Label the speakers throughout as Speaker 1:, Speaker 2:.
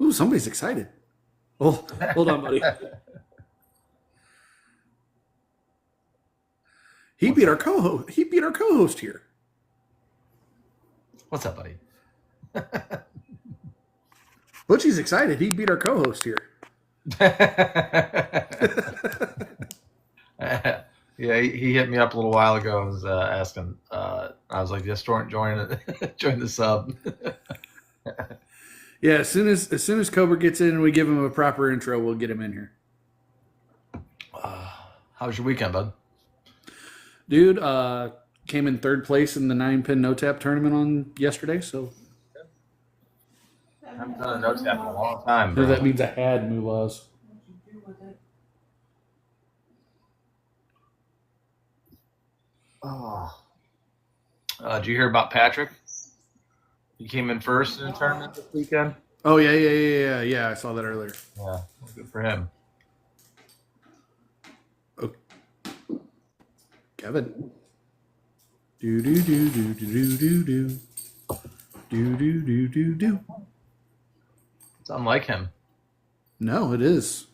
Speaker 1: Ooh, somebody's excited. Oh, hold on, buddy. He beat our co-host. He beat our co-host here.
Speaker 2: What's up, buddy?
Speaker 1: Butchie's excited. He beat our co-host here.
Speaker 2: Yeah, he hit me up a little while ago and was asking. I was like, just join the sub.
Speaker 1: Yeah, as soon as Cobra gets in and we give him a proper intro, we'll get him in here.
Speaker 2: How was your weekend, bud?
Speaker 1: Dude, came in third place in the 9-pin no-tap tournament on yesterday, so
Speaker 2: I haven't done a no tap in a long time.
Speaker 1: so
Speaker 2: Bro.
Speaker 1: that means I had Mulaz.
Speaker 2: Did you hear about Patrick? He came in first in the tournament this weekend.
Speaker 1: Oh yeah. I saw that earlier.
Speaker 2: Yeah, good for him.
Speaker 1: Oh. Kevin. Do do do do do do do do do do do do.
Speaker 2: It's unlike him.
Speaker 1: No, it is.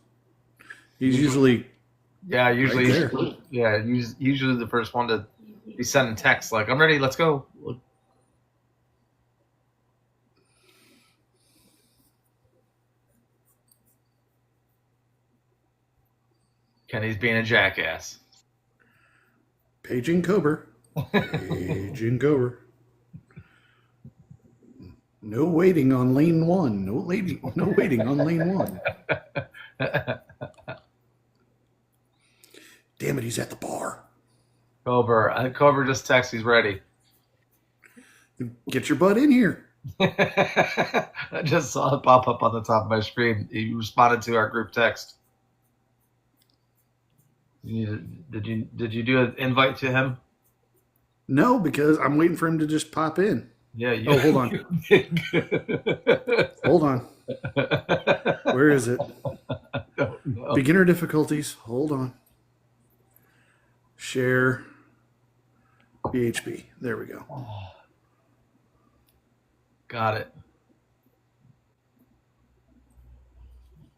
Speaker 1: He's usually
Speaker 2: Yeah, usually,
Speaker 1: Right there.
Speaker 2: usually the first one to be sending texts like, "I'm ready, let's go." Kenny's being a jackass.
Speaker 1: paging Cobra. Paging Cobra. No waiting on lane one. No waiting on lane one. Damn it, he's at the bar.
Speaker 2: Cobra just texts he's ready.
Speaker 1: Get your butt in here.
Speaker 2: I just saw it pop up on the top of my screen. He responded to our group text. Did you do an invite to him?
Speaker 1: No, because I'm waiting for him to just pop in.
Speaker 2: Yeah.
Speaker 1: Oh, hold on. Hold on. Where is it?
Speaker 2: No.
Speaker 1: Beginner difficulties. Hold on. Share. PHP. There we go.
Speaker 2: Got it.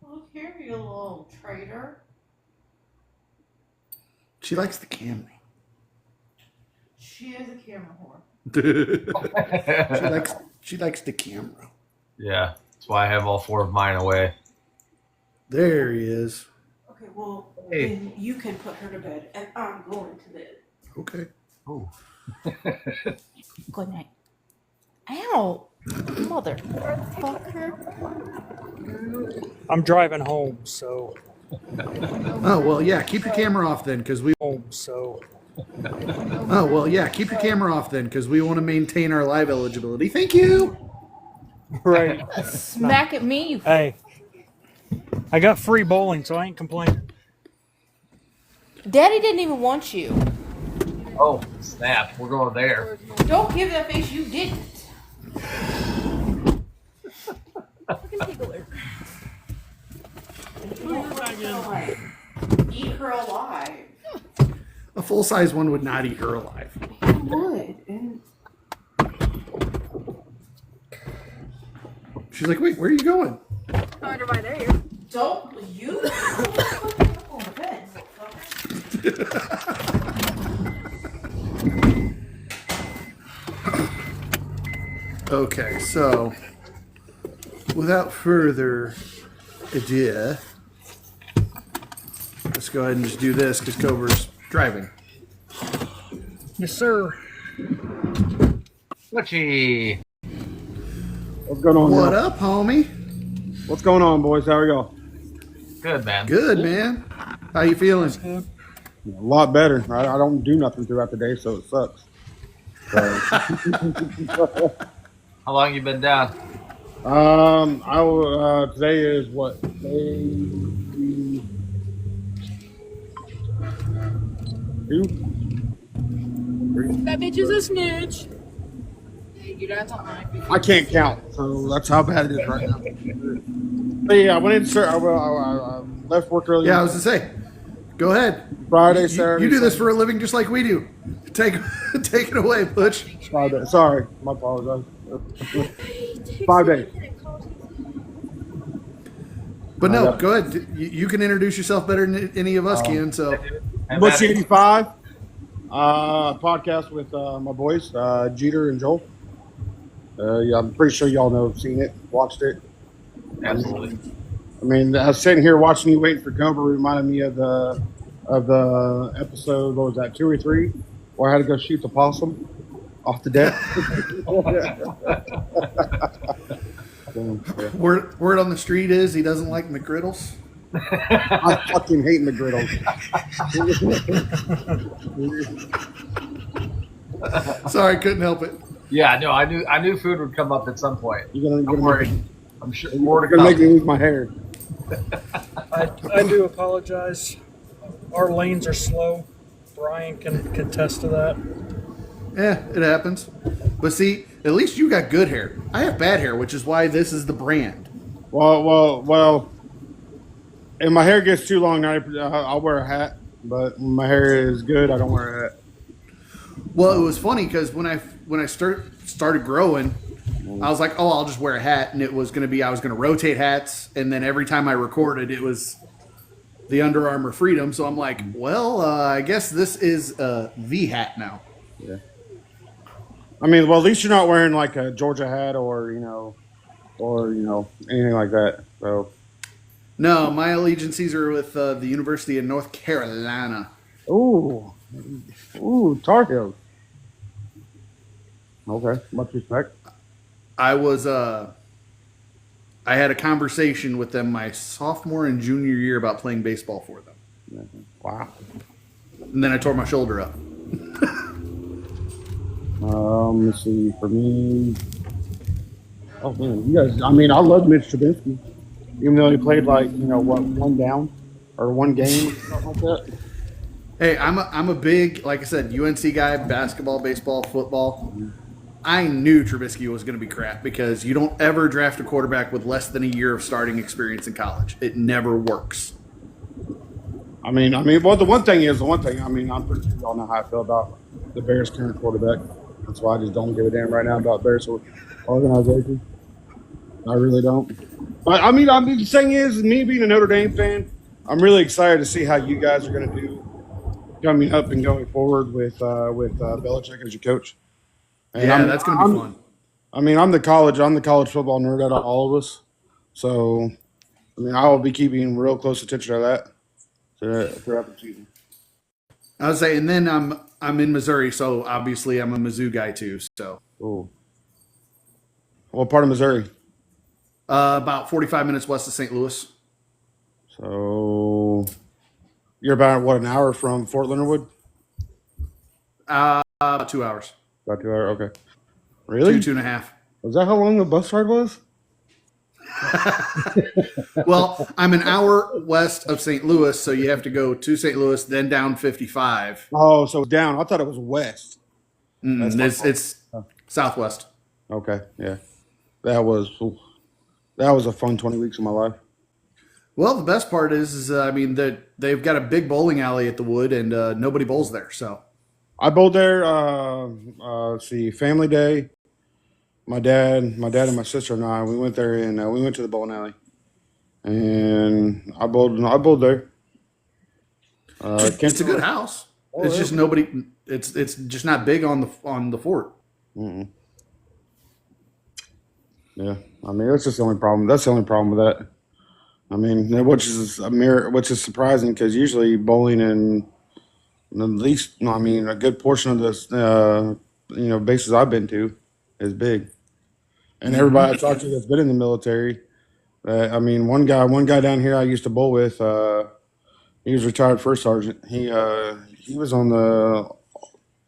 Speaker 3: Look here, you little traitor.
Speaker 1: She likes the Camry.
Speaker 3: She is a camera whore.
Speaker 1: she likes the camera.
Speaker 2: Yeah, that's why I have all four of mine away.
Speaker 1: There he is.
Speaker 3: Okay, well,
Speaker 2: Hey.
Speaker 3: then you can put her to bed, and I'm going to bed.
Speaker 1: Okay.
Speaker 2: Oh.
Speaker 3: Good night. Ow! Motherfucker.
Speaker 4: I'm driving home, so
Speaker 1: Oh well, yeah. Keep your camera off then, because we.
Speaker 4: home, so
Speaker 1: Oh well, yeah. Keep your camera off then, because we want to maintain our live eligibility. Thank you.
Speaker 4: right.
Speaker 3: Smack at me, you.
Speaker 4: Hey, I got free bowling, so I ain't complaining.
Speaker 3: Daddy didn't even want you.
Speaker 2: Oh, snap. We're going there.
Speaker 3: Don't give that face, you didn't. Eat her alive.
Speaker 1: A full size one would not eat her alive.
Speaker 3: I would. And
Speaker 1: She's like, wait, where are you going?
Speaker 5: I wonder why they're here.
Speaker 3: don't you go to bed.
Speaker 1: Okay, so without further ado, let's go ahead and just do this because Cobra's driving.
Speaker 4: Yes, sir.
Speaker 2: Whatchy?
Speaker 6: What's going on?
Speaker 1: What
Speaker 6: now?
Speaker 1: up, homie?
Speaker 6: What's going on, boys? How we go?
Speaker 2: Good, man.
Speaker 1: Good, man. How you feeling?
Speaker 6: A lot better. I don't do nothing throughout the day, so it sucks. So,
Speaker 2: How long you been down?
Speaker 6: I will. Today is what? Day 2?
Speaker 3: That bitch is a snitch. Hey, your dad's on my feet.
Speaker 6: I can't count, so that's how bad it is right now. But yeah, I went in. I left work early.
Speaker 1: Yeah, I was to say, go ahead.
Speaker 6: Friday,
Speaker 1: You,
Speaker 6: Saturday.
Speaker 1: you do this
Speaker 6: Sunday.
Speaker 1: for a living just like we do. Take take it away, Butch.
Speaker 6: 5 days. Sorry, my apologize. 5 days.
Speaker 1: But no, go ahead. You can introduce yourself better than any of us can. So
Speaker 6: Butch 85. Podcast with my boys, Jeter and Joel. Yeah, I'm pretty sure y'all know, seen it, watched it.
Speaker 2: Absolutely.
Speaker 6: I mean, I was sitting here watching you waiting for Cobra reminded me of the episode. What was that, 2 or 3, where I had to go shoot the possum off the deck. Yeah.
Speaker 1: word on the street is he doesn't like McGriddles.
Speaker 6: I fucking hate McGriddles.
Speaker 1: Sorry, couldn't help it.
Speaker 2: Yeah, no, I knew food would come up at some point.
Speaker 6: You're
Speaker 2: Don't
Speaker 6: gonna
Speaker 2: worry.
Speaker 6: make,
Speaker 2: I'm sure more to
Speaker 6: you're gonna make me
Speaker 2: come.
Speaker 6: lose my hair.
Speaker 4: I do apologize. Our lanes are slow. Brian can contest to that.
Speaker 1: Yeah, it happens. But see, at least you got good hair. I have bad hair, which is why this is the brand.
Speaker 6: Well. If my hair gets too long, I'll wear a hat. But when my hair is good, I don't wear a hat.
Speaker 1: Well, it was funny because when I started growing, I was like, oh, I'll just wear a hat, and it was going to be I was going to rotate hats, and then every time I recorded, it was the Under Armour Freedom. So I'm like, well, I guess this is the hat now.
Speaker 6: Yeah. I mean, well, at least you're not wearing like a Georgia hat or anything like that. So.
Speaker 1: No, my allegiances are with the University of North Carolina.
Speaker 6: Ooh, Tar Heels. Okay, much respect.
Speaker 1: I had a conversation with them my sophomore and junior year about playing baseball for them.
Speaker 6: Wow.
Speaker 1: And then I tore my shoulder up.
Speaker 6: Let's see. For me, oh man, you guys. I mean, I love Mitch Trubisky, even though he played like one down or one game or something like that.
Speaker 1: Hey, I'm a big, like I said, UNC guy, basketball, baseball, football. I knew Trubisky was going to be crap because you don't ever draft a quarterback with less than a year of starting experience in college. It never works.
Speaker 6: I mean, well, the one thing. I mean, I'm pretty sure y'all know how I feel about the Bears' current quarterback. That's why I just don't give a damn right now about Bears organization. I really don't. But I mean, the thing is, me being a Notre Dame fan, I'm really excited to see how you guys are going to do coming up and going forward with Belichick as your coach. And
Speaker 1: Yeah, that's going to be fun.
Speaker 6: I mean, I'm the college football nerd out of all of us. So, I mean, I will be keeping real close attention to that throughout the season.
Speaker 1: I would say, and then I'm in Missouri, so obviously I'm a Mizzou guy too. So,
Speaker 6: Cool. What part of Missouri?
Speaker 1: about 45 minutes west of St. Louis.
Speaker 6: So, you're about, an hour from Fort Leonard Wood?
Speaker 1: About 2 hours,
Speaker 6: About 2 hours, okay. Really?
Speaker 1: 2.5.
Speaker 6: Was that how long the bus ride was?
Speaker 1: Well, I'm an hour west of St. Louis, so you have to go to St. Louis, then down 55.
Speaker 6: Oh, so down. I thought it was west.
Speaker 1: It's southwest.
Speaker 6: Okay, yeah. That was a fun 20 weeks of my life.
Speaker 1: Well, the best part is I mean, that they've got a big bowling alley at the Wood, and nobody bowls there. So
Speaker 6: I bowled there. Let's see, family day. My dad, and my sister and I, we went there and we went to the bowling alley, and I bowled there.
Speaker 1: it's a good house. It's just nobody. It's just not big on the fort.
Speaker 6: Mm-mm. Yeah, I mean that's just the only problem. That's the only problem with that. I mean, which is surprising because usually bowling in at least, I mean, a good portion of this, bases I've been to is big. And everybody I talked to that's been in the military, I mean, one guy down here I used to bowl with, He was retired first sergeant. He was on the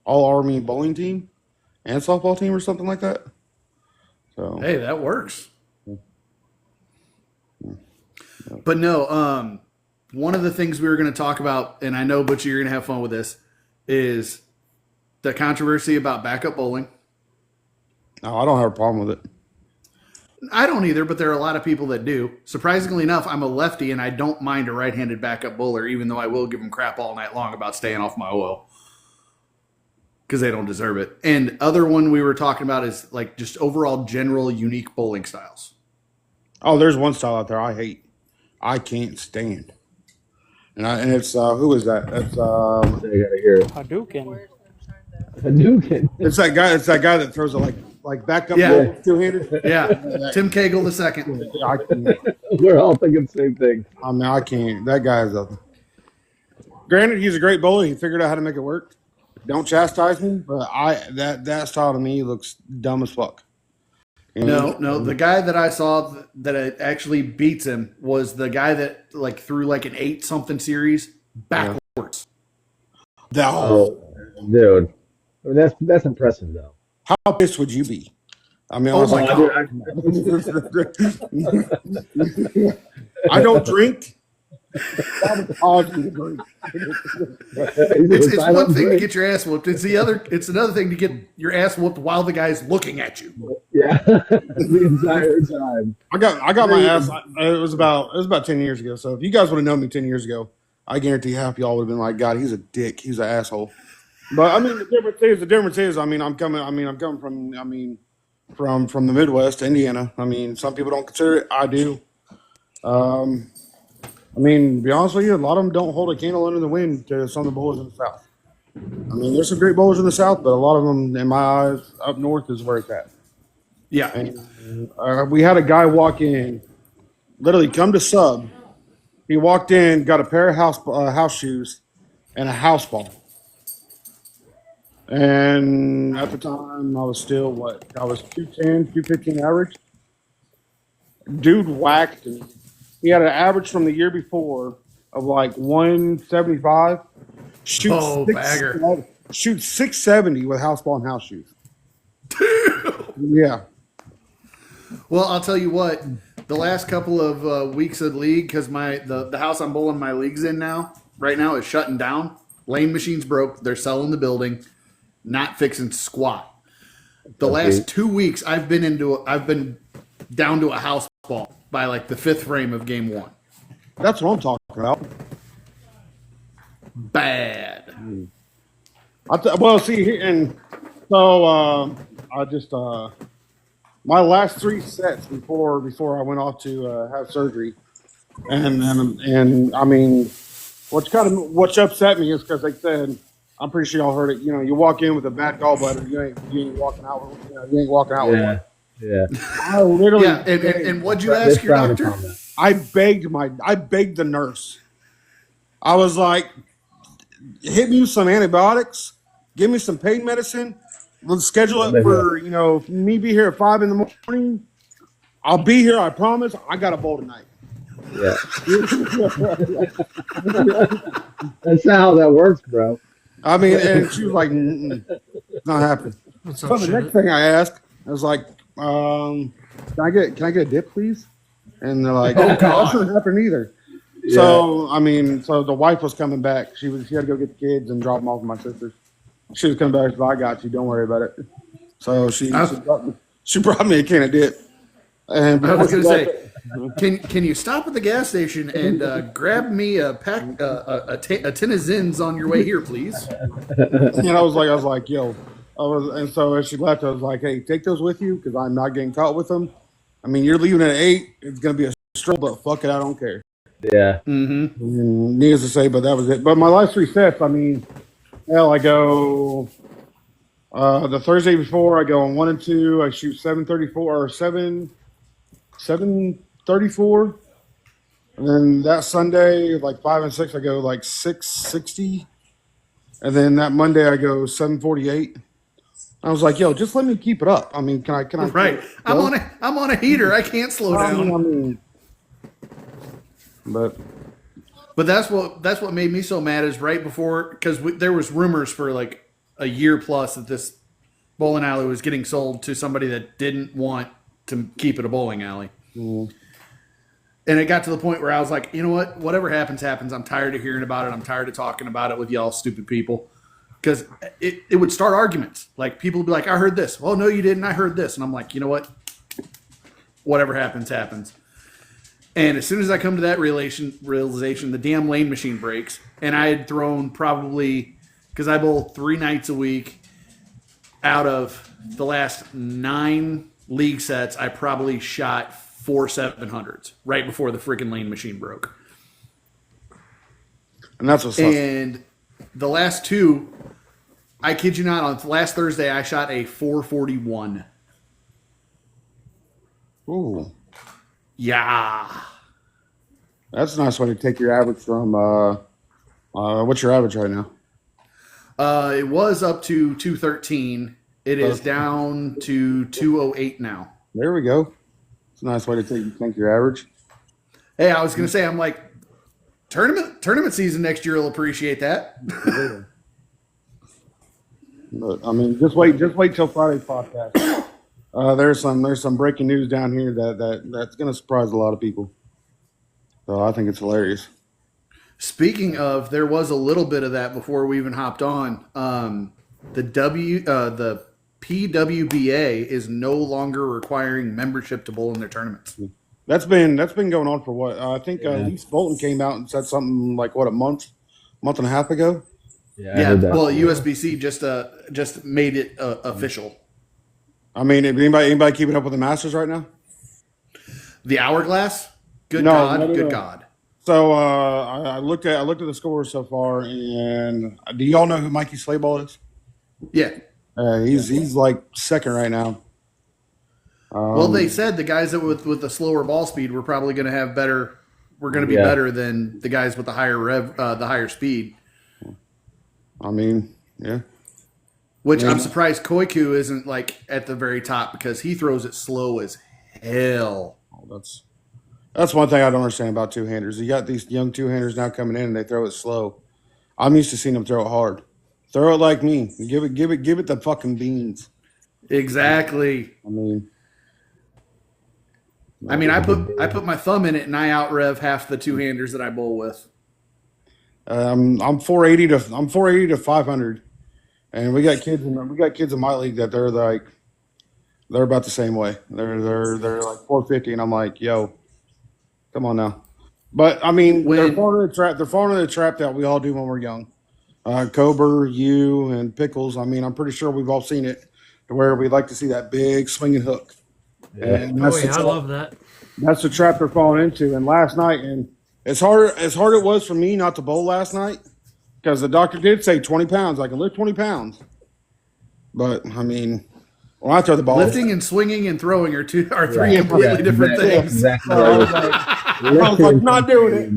Speaker 6: All Army bowling team and softball team or something like that. So
Speaker 1: Hey, that works. But no, one of the things we were going to talk about, and I know Butch, you're going to have fun with this, is the controversy about backup bowling.
Speaker 6: no, I don't have a problem with it.
Speaker 1: I don't either, but there are a lot of people that do. Surprisingly enough, I'm a lefty and I don't mind a right-handed backup bowler, even though I will give them crap all night long about staying off my oil because they don't deserve it. And other one we were talking about is like just overall general unique bowling styles.
Speaker 6: Oh, there's one style out there I hate. I can't stand. And it's who is that? That's
Speaker 5: They gotta hear it.
Speaker 4: Hadouken.
Speaker 5: Hadouken.
Speaker 6: it's that guy. It's that guy that throws it like back up
Speaker 1: Yeah.
Speaker 6: two-handed.
Speaker 1: Yeah, Tim Cagle the second.
Speaker 6: I can't.
Speaker 5: We're all thinking the same thing.
Speaker 6: I mean, I can't. That guy's a. Granted, he's a great bowler. He figured out how to make it work. Don't chastise me, but that style to me looks dumb as fuck. And
Speaker 1: No, the guy that I saw that actually beats him was the guy that like threw like an 8-something series backwards.
Speaker 6: that-
Speaker 5: Oh, dude. I mean, that's impressive though.
Speaker 6: how pissed would you be? I mean, I
Speaker 1: Oh
Speaker 6: was
Speaker 1: my
Speaker 6: like,
Speaker 1: God.
Speaker 6: I don't drink. That would cause me to drink.
Speaker 1: It's one thing to get your ass whooped. It's another thing to get your ass whooped while the guy's looking at you.
Speaker 5: Yeah, the entire time.
Speaker 6: I got my ass. It was about 10 years ago. So if you guys would have known me 10 years ago, I guarantee half y'all would have been like, God, he's a dick. He's an asshole. But I mean, the difference is, I'm coming from the Midwest, Indiana. I mean, some people don't consider it. I do. I mean, to be honest with you, a lot of them don't hold a candle under the wind to some of the bowlers in the South. I mean, there's some great bowlers in the South, but a lot of them, in my eyes, up north is where it's at.
Speaker 1: Yeah.
Speaker 6: And we had a guy walk in, literally come to sub. He walked in, got a pair of house shoes, and a house ball. And at the time, I was still I was 210, 215 average. Dude whacked me. He had an average from the year before of like 175.
Speaker 1: Bagger.
Speaker 6: Shoot 670 with house ball and house shoes. Yeah.
Speaker 1: Well, I'll tell you what. The last couple of weeks of the league, because the house I'm bowling my leagues in right now is shutting down. Lane machines broke. They're selling the building. Not fixing squat. The last 2 weeks, I've been down to a house ball by like the 5th frame of game 1.
Speaker 6: That's what I'm talking about.
Speaker 1: Bad.
Speaker 6: And so I just my last 3 sets before I went off to have surgery, and I mean, what upset me is because they said, I'm pretty sure y'all heard it. You know, you walk in with a bad gallbladder, you ain't walking out. You ain't walking out.
Speaker 5: Yeah, yeah.
Speaker 6: I literally.
Speaker 1: Yeah, and what'd you ask your doctor?
Speaker 6: I begged the nurse. I was like, hit me with some antibiotics, give me some pain medicine. Let's schedule it for, me be here at 5 in the morning. I'll be here, I promise. I got a bowl tonight.
Speaker 5: Yeah. That's not how that works, bro.
Speaker 6: I mean, and she was like, it's not happening. So the next thing I asked, I was like, can I get a dip, please? And they're like, oh, God. That's not happening either. Yeah. So the wife was coming back. She had to go get the kids and drop them off with my sisters. She was coming back. She said, I got you. Don't worry about it. So she brought me a can of dip. And
Speaker 1: I was going to say, can you stop at the gas station and grab me a tin of Zins on your way here, please?
Speaker 6: And I was like, yo. And so as she left, I was like, hey, take those with you because I'm not getting caught with them. I mean, you're leaving at 8. It's going to be a struggle, but fuck it, I don't care.
Speaker 5: Yeah.
Speaker 6: Mm-hmm. Needless to say, but that was it. But my last 3 sets, I mean, hell, I go the Thursday before, I go on 1 and 2. I shoot 734 or 734. And then that Sunday, like 5 and 6, I go like 660. And then that Monday, I go 748. I was like, yo, just let me keep it up. I mean, can I?
Speaker 1: Right. I'm on a heater. I can't slow down.
Speaker 6: But
Speaker 1: But that's what made me so mad is right before, because there was rumors for like a year plus that this bowling alley was getting sold to somebody that didn't want to keep it a bowling alley.
Speaker 6: Mm.
Speaker 1: And it got to the point where I was like, you know what? Whatever happens, happens. I'm tired of hearing about it. I'm tired of talking about it with y'all stupid people. Because it would start arguments. Like, people would be like, I heard this. Well, no, you didn't. I heard this. And I'm like, you know what? Whatever happens, happens. And as soon as I come to that realization, the damn lane machine breaks. And I had thrown probably, because I bowl 3 nights a week, out of the last 9 league sets, I probably shot 4 700s right before the freaking lane machine broke.
Speaker 6: And that's what's up.
Speaker 1: And the last 2, I kid you not, on last Thursday, I shot a 441.
Speaker 6: Ooh,
Speaker 1: Yeah.
Speaker 6: that's a nice way to take your average from. What's your average right now?
Speaker 1: It was up to 213. It is down to 208 now.
Speaker 6: There we go. It's a nice way to take your average.
Speaker 1: Hey, I was going to say, I'm like, tournament season next year will appreciate that.
Speaker 6: But, I mean, just wait till Friday's podcast. There's some breaking news down here that's going to surprise a lot of people. So I think it's hilarious.
Speaker 1: Speaking of, there was a little bit of that before we even hopped on. The PWBA is no longer requiring membership to bowl in their tournaments.
Speaker 6: That's been going on for what? I think East Bolton came out and said something like a month and a half ago.
Speaker 5: Yeah, I
Speaker 1: Yeah,
Speaker 5: heard that.
Speaker 1: well, USBC just made it official.
Speaker 6: I mean, anybody keeping up with the Masters right now?
Speaker 1: The Hourglass? Good
Speaker 6: No,
Speaker 1: God,
Speaker 6: no.
Speaker 1: good God.
Speaker 6: So I looked at the scores so far, and do y'all know who Mikey Slayball is?
Speaker 1: Yeah.
Speaker 6: He's like second right now.
Speaker 1: Well, they said the guys that with the slower ball speed were probably going to have better. We're going to be
Speaker 5: Yeah.
Speaker 1: better than the guys with the higher speed.
Speaker 6: I mean, yeah.
Speaker 1: Which
Speaker 6: Yeah.
Speaker 1: I'm surprised Koiku isn't like at the very top because he throws it slow as hell.
Speaker 6: Oh, that's one thing I don't understand about two-handers. You got these young two-handers now coming in and they throw it slow. I'm used to seeing them throw it hard. Throw it like me. Give it the fucking beans.
Speaker 1: Exactly.
Speaker 6: I mean,
Speaker 1: I put my thumb in it and I out rev half the two handers that I bowl with.
Speaker 6: I'm 480 to 500, and we got kids in my league that they're about the same way. They're like 450, and I'm like, yo, come on now. But I mean, they're falling into the trap. They're falling into the trap that we all do when we're young. Kober, you, and Pickles. I mean, I'm pretty sure we've all seen it, to where we'd like to see that big swinging hook.
Speaker 5: Yeah.
Speaker 6: And
Speaker 4: Oh yeah, I love that.
Speaker 6: that's the trap they're falling into. And last night, and as hard it was for me not to bowl last night, because the doctor did say 20 pounds. I can lift 20 pounds. But I mean, when I throw the ball,
Speaker 1: Lifting and swinging and throwing are three
Speaker 5: Yeah.
Speaker 1: completely different
Speaker 5: exactly,
Speaker 1: things.
Speaker 5: Exactly.
Speaker 6: I was like, not doing it.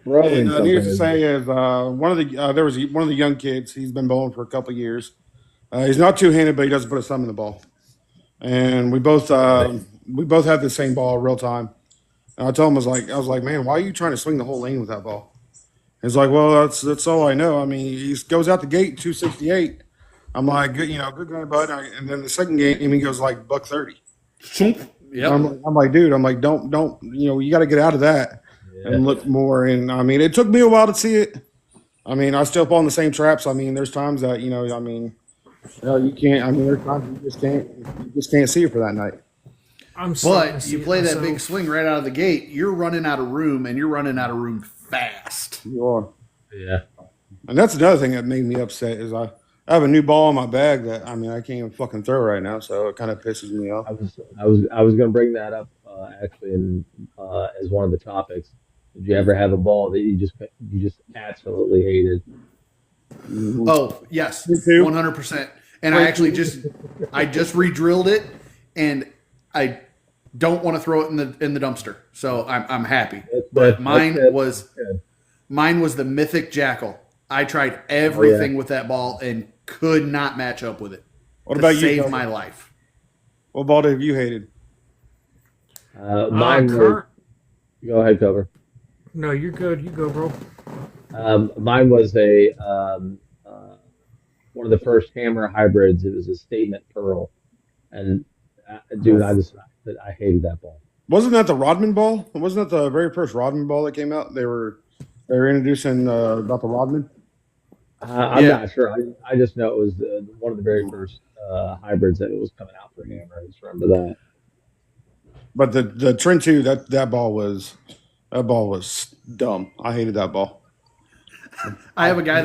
Speaker 5: Throwing
Speaker 6: And needless to
Speaker 5: something
Speaker 6: say is there was one of the young kids. He's been bowling for a couple of years. He's not two-handed, but he doesn't put his thumb in the ball. And we both had the same ball real time. And I told him I was like, man, why are you trying to swing the whole lane with that ball? He's like, well, that's all I know. I mean, he goes out the gate 268. I'm like, good game, bud. And then the second game, he goes like $130.
Speaker 1: Yep.
Speaker 6: I'm like, dude, don't, you got to get out of that and look more. And I mean, it took me a while to see it. I mean, I still fall in the same traps. I mean, there's times that, you can't, I mean, there's times you just can't see it for that night.
Speaker 4: I'm starting to
Speaker 1: But
Speaker 4: see
Speaker 1: you
Speaker 4: it
Speaker 1: play that
Speaker 4: myself.
Speaker 1: big swing right out of the gate, you're running out of room, and you're running out of room fast.
Speaker 6: You are.
Speaker 5: Yeah.
Speaker 6: And that's another thing that made me upset is I have a new ball in my bag that, I mean, I can't even fucking throw right now. So it kind of pisses me off.
Speaker 5: I was going to bring that up actually as one of the topics. Did you ever have a ball that you just absolutely hated?
Speaker 1: Oh, yes,
Speaker 6: Me too.
Speaker 1: 100%. And I actually just re-drilled it, and I don't want to throw it in the dumpster. So I'm happy. But mine was the Mythic Jackal. I tried everything with that ball and could not match up with it.
Speaker 6: What
Speaker 1: to
Speaker 6: about you,
Speaker 1: save
Speaker 6: Kobe?
Speaker 1: my life.
Speaker 6: What ball have you hated?
Speaker 5: Mine was,
Speaker 4: Current,
Speaker 5: go ahead, cover.
Speaker 4: No, you're good. You go, bro.
Speaker 5: Mine was a one of the first hammer hybrids. It was a Statement Pearl, and dude, I hated that ball.
Speaker 6: Wasn't that the Rodman ball? Wasn't that the very first Rodman ball that came out? They were introducing about the Rodman.
Speaker 5: I'm
Speaker 1: Yeah.
Speaker 5: not sure. I just know it was one of the very first hybrids that it was coming out for hammer. I just remember that.
Speaker 6: But the Trend 2, that ball was dumb. I hated that ball.
Speaker 1: I have a guy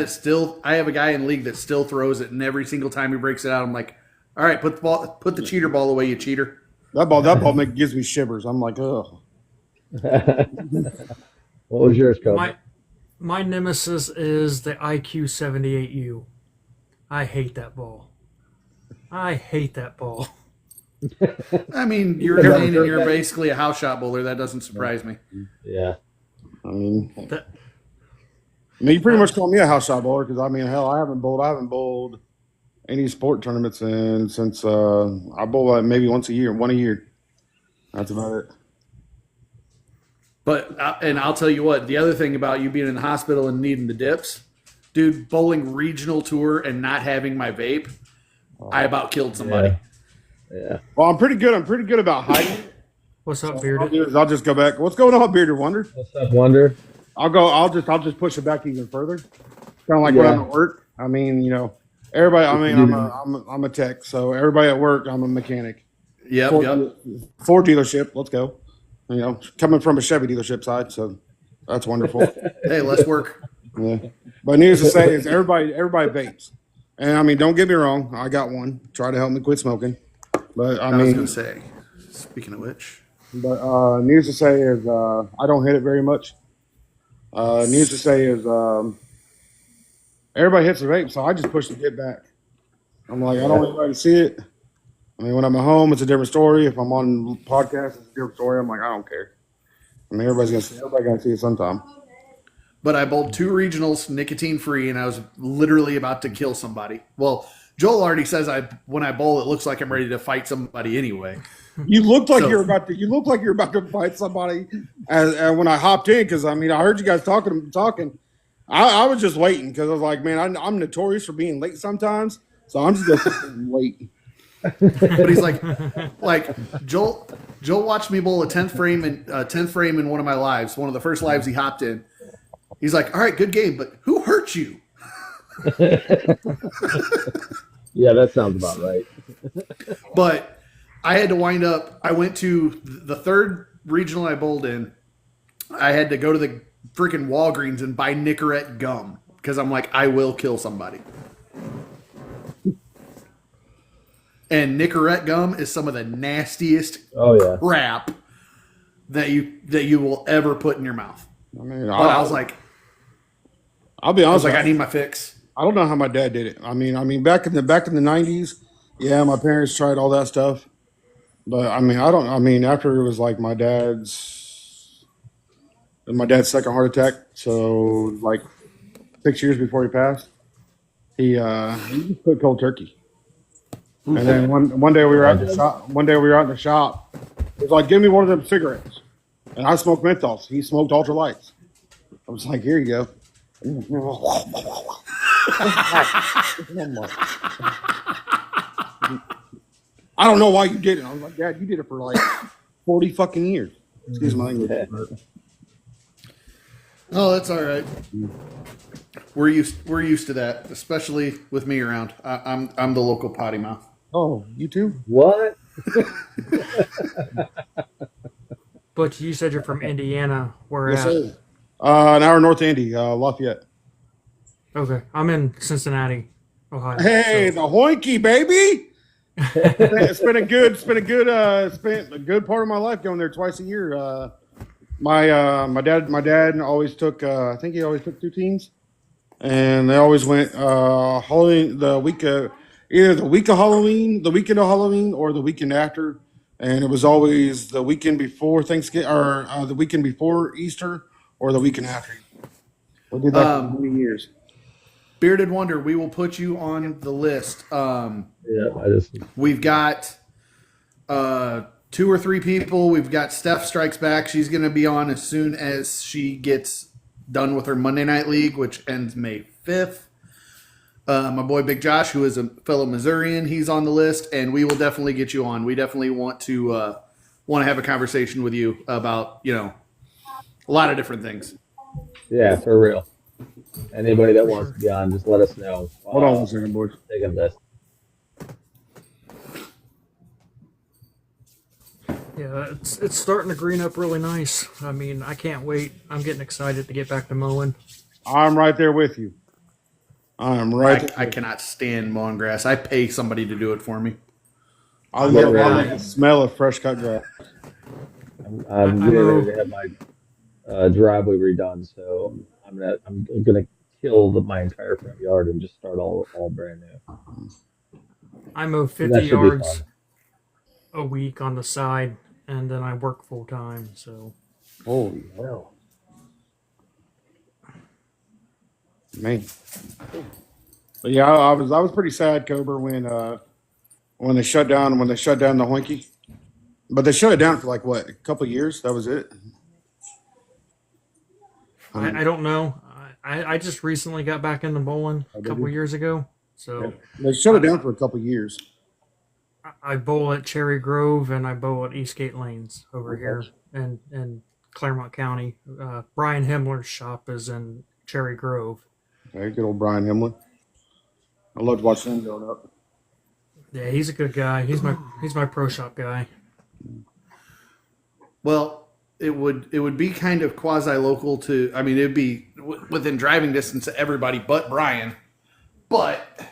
Speaker 1: in league that still throws it, and every single time he breaks it out, I'm like, all right, put the cheater ball away, you cheater.
Speaker 6: That ball gives me shivers. I'm like, ugh.
Speaker 5: What was yours, Kobe?
Speaker 4: My nemesis is the IQ 78U. I hate that ball. I hate that ball.
Speaker 1: I mean, you're basically a house shot bowler. That doesn't surprise me.
Speaker 5: Yeah.
Speaker 6: I mean,
Speaker 4: That,
Speaker 6: you pretty much call me a house shot bowler because I mean, hell, I haven't bowled any sport tournaments since I bowl maybe one a year. That's about it.
Speaker 1: But and I'll tell you what, the other thing about you being in the hospital and needing the dips, dude, bowling regional tour and not having my vape, I about killed somebody.
Speaker 5: Yeah.
Speaker 6: Well, I'm pretty good. I'm pretty good about hiding.
Speaker 4: what's up,
Speaker 6: What I'll
Speaker 4: Bearded?
Speaker 6: do is I'll just go back. What's going on, Bearded Wonder?
Speaker 5: What's up, Wonder?
Speaker 6: I'll just push it back even further. Kind of like when I'm at work. I mean, everybody. I mean, I'm a tech, so everybody at work, I'm a mechanic.
Speaker 1: Yep.
Speaker 6: Ford dealership. Let's go. Coming from a Chevy dealership side, so that's wonderful.
Speaker 1: Hey, let's work.
Speaker 6: Yeah. But needless to say is everybody vapes. And I mean, don't get me wrong, I got one. Try to help me quit smoking. But
Speaker 1: I was gonna say, speaking of which,
Speaker 6: needless to say is I don't hit it very much. Needless to say is everybody hits the vape, so I just push the dip back. I'm like, I don't want anybody to see it. I mean, when I'm at home, it's a different story. If I'm on podcast, it's a different story. I'm like, I don't care. I mean, everybody's gonna see it sometime.
Speaker 1: but I bowled 2 regionals nicotine free, and I was literally about to kill somebody. Well, Joel already says when I bowl, it looks like I'm ready to fight somebody anyway.
Speaker 6: You looked like
Speaker 1: So-
Speaker 6: you looked like you're about to fight somebody. And when I hopped in, because I mean, I heard you guys talking. I was just waiting because I was like, man, I'm notorious for being late sometimes, so I'm just gonna sit there and wait.
Speaker 1: But he's like Joel watched me bowl a 10th frame in one of my lives, one of the first lives he hopped in. He's like, all right, good game, but who hurt you?
Speaker 5: Yeah, that sounds about right.
Speaker 1: But I had to wind up. I went to the 3rd regional I bowled in. I had to go to the freaking Walgreens and buy Nicorette gum because I'm like, I will kill somebody. And Nicorette gum is some of the nastiest
Speaker 5: Oh yeah.
Speaker 1: crap that you will ever put in your mouth.
Speaker 6: I mean,
Speaker 1: But I was like,
Speaker 6: I'll be honest.
Speaker 1: I need my fix.
Speaker 6: I don't know how my dad did it. I mean, back in the '90s, yeah, my parents tried all that stuff, but I mean, after it was like my dad's second heart attack, so like 6 years before he passed, he just quit cold turkey. And then one day we were out in the shop. One day we were out in the shop. He was like, "Give me one of them cigarettes," and I smoked menthols. He smoked ultralights. I was like, "Here you go." I don't know why you did it. I was like, Dad, you did it for like 40 fucking years. Excuse my language.
Speaker 1: Oh, that's all right. We're used to that, especially with me around. I'm the local potty mouth.
Speaker 6: Oh, you too?
Speaker 5: What?
Speaker 4: But you said you're from Indiana. Where
Speaker 6: Yes,
Speaker 4: at?
Speaker 6: sir. An hour north of Indy, Lafayette.
Speaker 4: Okay, I'm in Cincinnati, Ohio.
Speaker 6: Hey,
Speaker 4: so-
Speaker 6: the Hoinky, baby! Spent a good part of my life going there twice a year. My dad always took. I think he always took 2 teams, and they always went Halloween either the week of Halloween, the weekend of Halloween, or the weekend after. And it was always the weekend before Thanksgiving, or the weekend before Easter, or the weekend after. We did that for many years.
Speaker 1: Bearded Wonder, we will put you on the list.
Speaker 5: Yeah,
Speaker 1: We've got 2 or 3 people. We've got Steph Strikes Back. She's going to be on as soon as she gets done with her Monday Night League, which ends May 5th. My boy Big Josh, who is a fellow Missourian, he's on the list, and we will definitely get you on. We definitely want to have a conversation with you about, a lot of different things.
Speaker 5: Yeah, for real. Anybody that wants to be on, just let us know.
Speaker 6: Hold on one second, boys.
Speaker 5: Take a list.
Speaker 4: Yeah, it's starting to green up really nice. I mean, I can't wait. I'm getting excited to get back to mowing.
Speaker 6: I'm right there with you. I'm right.
Speaker 1: I cannot stand mowing grass. I pay somebody to do it for me.
Speaker 6: I
Speaker 5: Yeah,
Speaker 6: love
Speaker 5: really.
Speaker 6: the smell of fresh cut grass.
Speaker 5: I'm getting ready to have my driveway redone, so I'm gonna kill my entire front yard and just start all brand new.
Speaker 4: I mow
Speaker 5: And
Speaker 4: 50
Speaker 5: that should be
Speaker 4: yards
Speaker 5: fun.
Speaker 4: a week on the side, and then I work full time. So
Speaker 6: Holy hell, man! But yeah, I was pretty sad, Cobra, when they shut down the Hoinky. But they shut it down for like what, a couple of years? That was it.
Speaker 4: I don't know. I just recently got back into bowling a
Speaker 6: did
Speaker 4: couple
Speaker 6: you?
Speaker 4: years ago. So
Speaker 6: They shut it down for a couple of years.
Speaker 4: I bowl at Cherry Grove and I bowl at Eastgate Lanes over here in Claremont County. Brian Himmler's shop is in Cherry Grove.
Speaker 6: Okay, good old Brian Himlin. I love to watch them going up.
Speaker 4: Yeah, he's a good guy. He's my pro shop guy.
Speaker 1: Well, it would be kind of quasi local to. I mean, it'd be within driving distance to everybody but Brian. But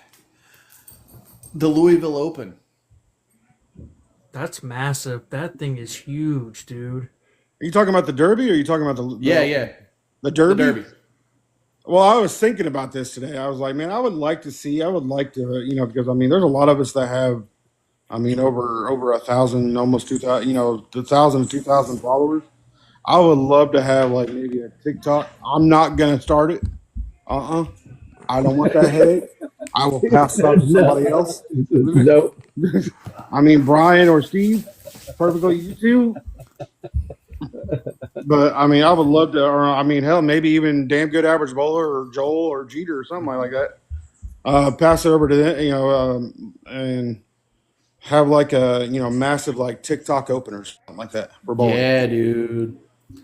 Speaker 1: the Louisville Open.
Speaker 4: That's massive. That thing is huge, dude.
Speaker 6: Are you talking about the Derby or are you talking about the
Speaker 1: Yeah.
Speaker 6: the
Speaker 1: The
Speaker 6: Derby?
Speaker 1: Derby.
Speaker 6: Well, I was thinking about this today. I was like, man, I would like to, because I mean, there's a lot of us that have, I mean, over 1,000, almost 2,000, 1,000 to 2,000 followers. I would love to have like maybe a TikTok. I'm not gonna start it. I don't want that headache. I will pass it off to somebody else.
Speaker 5: Nope.
Speaker 6: I mean, Brian or Steve, perfectly you two. But I mean, I would love to, or I mean, hell, maybe even Damn Good Average Bowler or Joel or Jeter or something like that. Pass it over to them, and have like a massive like TikTok openers, something like that for bowling.
Speaker 1: Yeah, dude.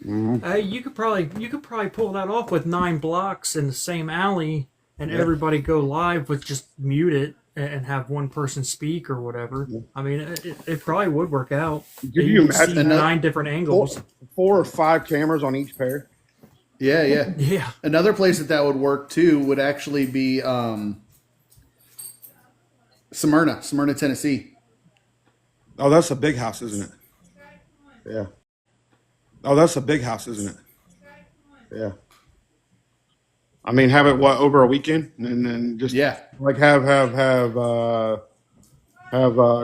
Speaker 4: You could probably pull that off with 9 blocks in the same alley, and everybody go live with just mute it and have one person speak or whatever. I mean, it probably would work out.
Speaker 6: Could
Speaker 4: You
Speaker 6: you
Speaker 4: can see
Speaker 6: imagine
Speaker 4: 9 different angles.
Speaker 6: 4 or 5 cameras on each pair?
Speaker 1: Yeah.
Speaker 4: Yeah.
Speaker 1: Another place that would work too would actually be Smyrna, Tennessee.
Speaker 6: Oh, that's a big house, isn't it? Yeah. Oh, that's a big house, isn't it? Yeah. I mean, have it over a weekend, and then just
Speaker 1: Yeah.
Speaker 6: like have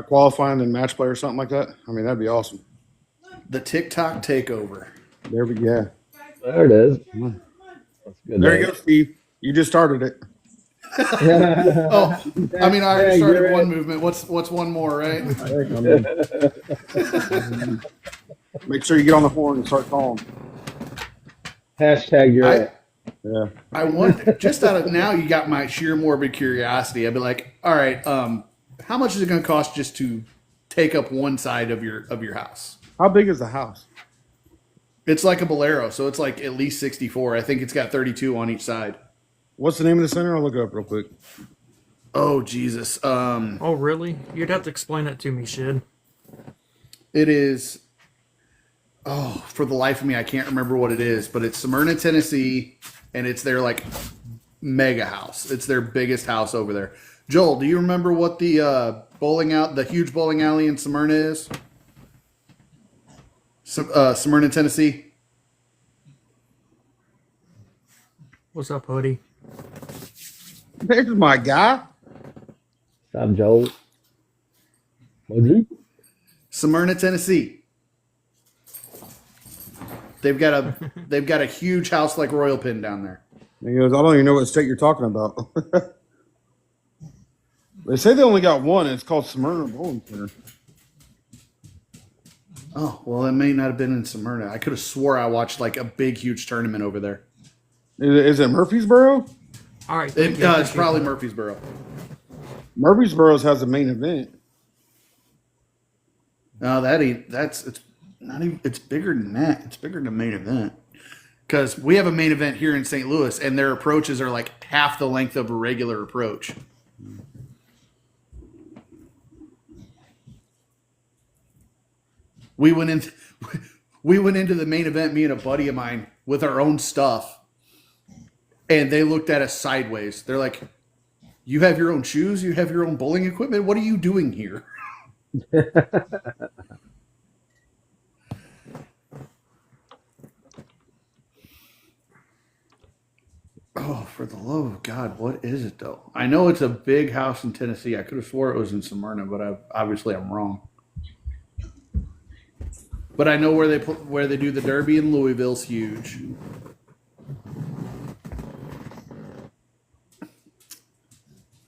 Speaker 6: qualifying and match play or something like that. I mean, that'd be awesome.
Speaker 1: The TikTok takeover.
Speaker 6: There we go.
Speaker 5: There it is. That's a good.
Speaker 6: There you go, Steve. You just started it.
Speaker 1: Oh, I mean, I already
Speaker 5: Yeah,
Speaker 1: started
Speaker 5: you're
Speaker 1: one
Speaker 5: right.
Speaker 1: movement. What's one more, right?
Speaker 6: Make sure you get on the horn and start calling.
Speaker 5: Hashtag you're right.
Speaker 6: Yeah.
Speaker 1: I wonder, just out of now, you got my sheer morbid curiosity. I'd be like, all right, how much is it going to cost just to take up one side of your house?
Speaker 6: How big is the house?
Speaker 1: It's like a Bolero, so it's like at least 64. I think it's got 32 on each side.
Speaker 6: What's the name of the center? I'll look it up real quick.
Speaker 1: Oh Jesus!
Speaker 4: Oh, really? You'd have to explain that to me, Shid.
Speaker 1: It is. Oh, for the life of me, I can't remember what it is, but it's Smyrna, Tennessee, and it's their like mega house. It's their biggest house over there. Joel, do you remember what the the huge bowling alley in Smyrna is? Smyrna, Tennessee.
Speaker 4: What's up, Hoodie?
Speaker 6: There's my guy.
Speaker 5: I'm Joel. Moji?
Speaker 1: Smyrna, Tennessee. They've got a huge house like Royal Pin down there.
Speaker 6: He goes, I don't even know what state you're talking about. They say they only got one, and it's called Smyrna Bowling Center.
Speaker 1: Oh well, it may not have been in Smyrna. I could have swore I watched like a big, huge tournament over there.
Speaker 6: Is it Murfreesboro?
Speaker 4: All right. Thank you.
Speaker 1: It's probably Murfreesboro.
Speaker 6: Murfreesboro has a main event.
Speaker 1: No, that ain't. It's not even. It's bigger than that. It's bigger than a main event. Because we have a main event here in St. Louis, and their approaches are like half the length of a regular approach. We went in. We went into the main event, me and a buddy of mine, with our own stuff, and they looked at us sideways. They're like, "You have your own shoes. You have your own bowling equipment. What are you doing here?" Oh, for the love of God, what is it though? I know it's a big house in Tennessee. I could have swore it was in Smyrna, but obviously I'm wrong. But I know where they do the Derby in Louisville's huge.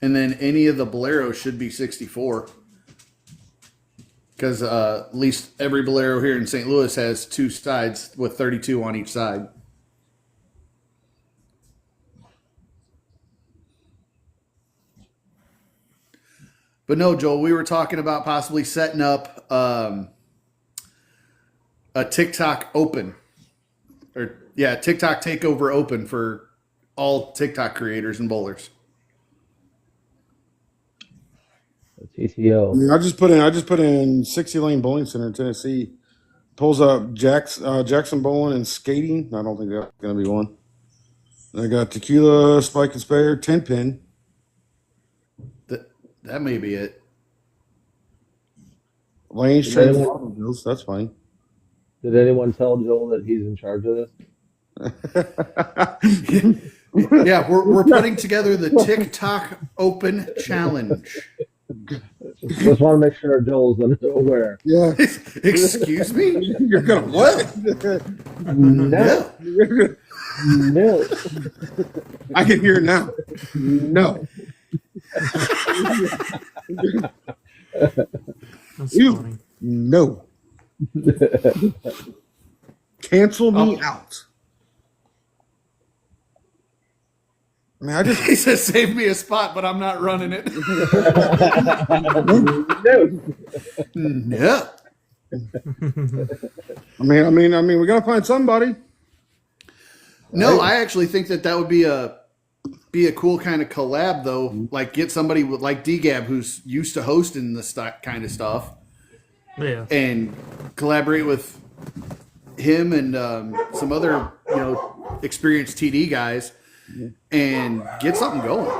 Speaker 1: And then any of the Boleros should be 64. Because at least every Bolero here in St. Louis has two sides with 32 on each side. But no, Joel, we were talking about possibly setting up a TikTok open. TikTok takeover open for all TikTok creators and bowlers.
Speaker 5: TCO.
Speaker 6: I mean, I just put in 60 Lane Bowling Center in Tennessee. Pulls up Jackson Bowling and Skating. I don't think that's going to be one. I got Tequila, Spike and Spare, 10 pin.
Speaker 1: That may be it.
Speaker 6: Lane's Trade Automobiles. That's fine.
Speaker 5: Did anyone tell Joel that he's in charge of this?
Speaker 1: Yeah, we're putting together the TikTok Open Challenge.
Speaker 5: Just want to make sure Joel's aware.
Speaker 6: Yeah.
Speaker 1: Excuse me?
Speaker 6: You're going to what?
Speaker 5: No. No.
Speaker 6: I can hear it now. No.
Speaker 4: That's
Speaker 6: You.
Speaker 4: funny.
Speaker 6: No. Cancel me out. I mean, I just
Speaker 1: He says, "Save me a spot, but I'm not running it."
Speaker 5: No.
Speaker 1: No.
Speaker 6: I mean, we gotta find somebody.
Speaker 1: No, I actually think that would be a cool kind of collab, though. Like, get somebody like DGAB who's used to hosting this kind of stuff,
Speaker 4: Yeah.
Speaker 1: and collaborate with him and some other experienced TD guys, and get something going.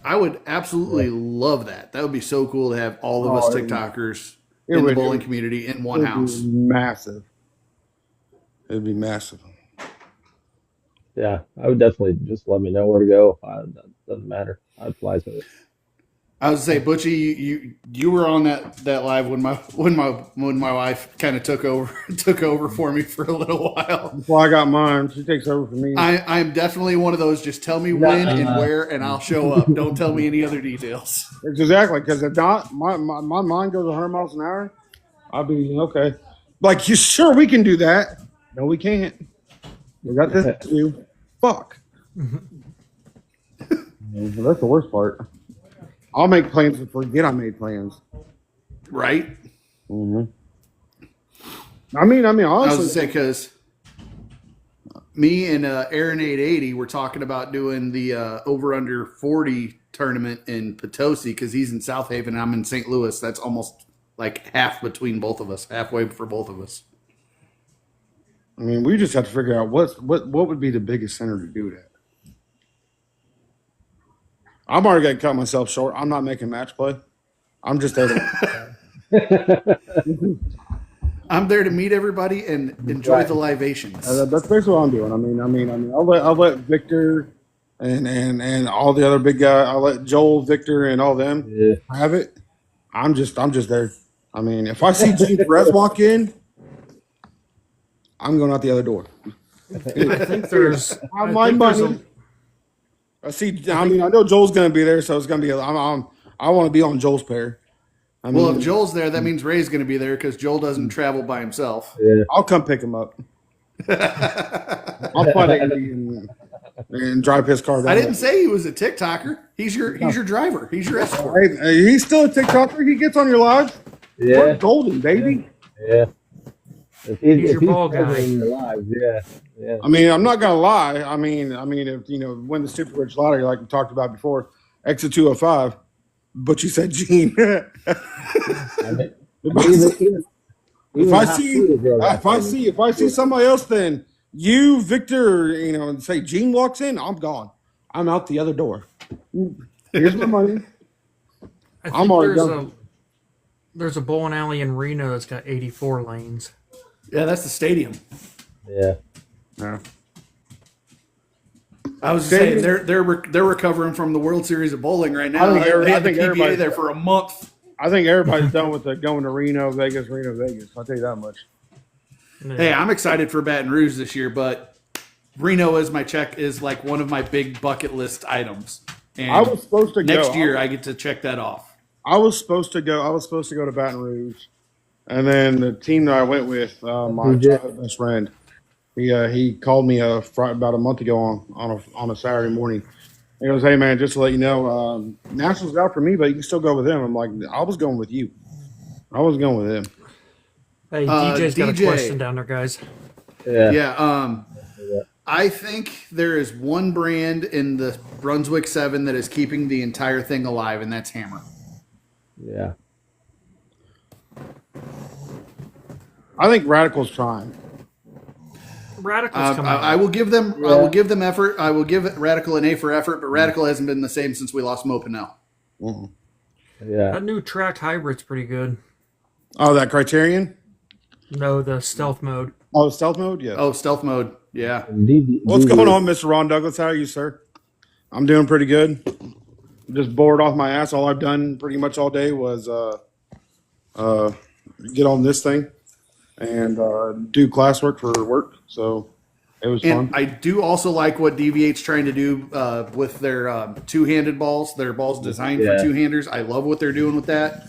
Speaker 1: I would absolutely love that. That would be so cool to have all of us TikTokers in the bowling community in one house.
Speaker 6: Massive. It'd be massive.
Speaker 5: Yeah, I would definitely just let me know where to go. That doesn't matter. I'd fly to it.
Speaker 1: I was say, Butchie, you were on that live when my wife kind of took over for me for a little while.
Speaker 6: Well, I got mine. She takes over for me.
Speaker 1: I'm definitely one of those. Just tell me when and where, and I'll show up. Don't tell me any other details.
Speaker 6: Exactly, because if not, my mind goes 100 miles an hour. I'll be okay. Like, you sure we can do that? No, we can't. We got this to do. Fuck. That's the worst part. I'll make plans and forget I made plans.
Speaker 1: Right?
Speaker 6: Mm-hmm. I mean,
Speaker 1: I was
Speaker 6: honestly,
Speaker 1: gonna say, because me and Aaron 880 were talking about doing the over under 40 tournament in Potosi, because he's in South Haven and I'm in St. Louis. That's almost like half between both of us, halfway for both of us.
Speaker 6: I mean, we just have to figure out what would be the biggest center to do that. I'm already going to cut myself short. I'm not making match play. I'm just there to.
Speaker 1: I'm there to meet everybody and enjoy the libations.
Speaker 6: That's basically what I'm doing. I mean, I'll let Victor and all the other big guys. I'll let Joel, Victor, and all them have it. I'm just there. I mean, if I see Gene Perez walk in, I'm going out the other door.
Speaker 4: I think there's.
Speaker 6: I money. I see. I mean, I know Joel's going to be there, so it's going to be. I want to be on Joel's pair. I
Speaker 1: Well,
Speaker 6: mean,
Speaker 1: if Joel's there, that means Ray's going to be there because Joel doesn't travel by himself.
Speaker 5: Yeah.
Speaker 6: I'll come pick him up. I'll find Andy and drive his car down.
Speaker 1: I didn't say he was a TikToker. He's your driver. He's your escort.
Speaker 6: Hey, he's still a TikToker. He gets on your live.
Speaker 5: Yeah.
Speaker 6: We're golden, baby.
Speaker 5: Yeah. If
Speaker 4: He's your ball guy.
Speaker 5: covering the lives, yeah. Yeah.
Speaker 6: I mean, I'm not gonna lie. I mean, if win the Super Rich Lottery, like we talked about before, exit 205. But you said Gene.
Speaker 5: I mean,
Speaker 6: If I see somebody else, then you, Victor, and say Gene walks in, I'm gone. I'm out the other door. Here's my money.
Speaker 4: I
Speaker 6: I'm
Speaker 4: think
Speaker 6: already done.
Speaker 4: there's a bowling alley in Reno that's got 84 lanes.
Speaker 1: Yeah, that's the stadium.
Speaker 5: Yeah.
Speaker 6: Yeah.
Speaker 1: I was saying they're recovering from the World Series of bowling right now.
Speaker 6: I think
Speaker 1: They had the PBA
Speaker 6: everybody-
Speaker 1: there for a month.
Speaker 6: I think everybody's done with the going to Reno, Vegas. I'll tell you that much.
Speaker 1: Hey, I'm excited for Baton Rouge this year, but Reno is like one of my big bucket list items. And
Speaker 6: I was supposed to go
Speaker 1: next year. I get to check that off.
Speaker 6: I was supposed to go to Baton Rouge, and then the team that I went with, my childhood best friend, he called me about a month ago on a Saturday morning. He goes, "Hey man, just to let you know, Nationals out for me, but you can still go with him." I'm like, "I was going with you. I was going with him."
Speaker 4: Hey, DJ's got a
Speaker 1: DJ.
Speaker 4: question down there, guys.
Speaker 5: Yeah.
Speaker 1: Yeah. I think there is one brand in the Brunswick 7 that is keeping the entire thing alive, and that's Hammer.
Speaker 5: Yeah.
Speaker 6: I think Radical's trying.
Speaker 4: Radical's coming out.
Speaker 1: I will give them. I will give them effort. I will give Radical an A for effort, but Radical hasn't been the same since we lost Mo Pinnell.
Speaker 5: Yeah.
Speaker 4: That new track hybrid's pretty good.
Speaker 6: Oh, that Criterion?
Speaker 4: No, the stealth mode.
Speaker 6: Oh, stealth mode? Yeah.
Speaker 1: Oh, stealth mode. Yeah.
Speaker 6: What's going on, Mr. Ron Douglas? How are you, sir? I'm doing pretty good. Just bored off my ass. All I've done pretty much all day was get on this thing and do classwork for work. So it was
Speaker 1: And
Speaker 6: fun.
Speaker 1: I do also like what DV8's trying to do with their two-handed balls. Their balls designed for two-handers. I love what they're doing with that.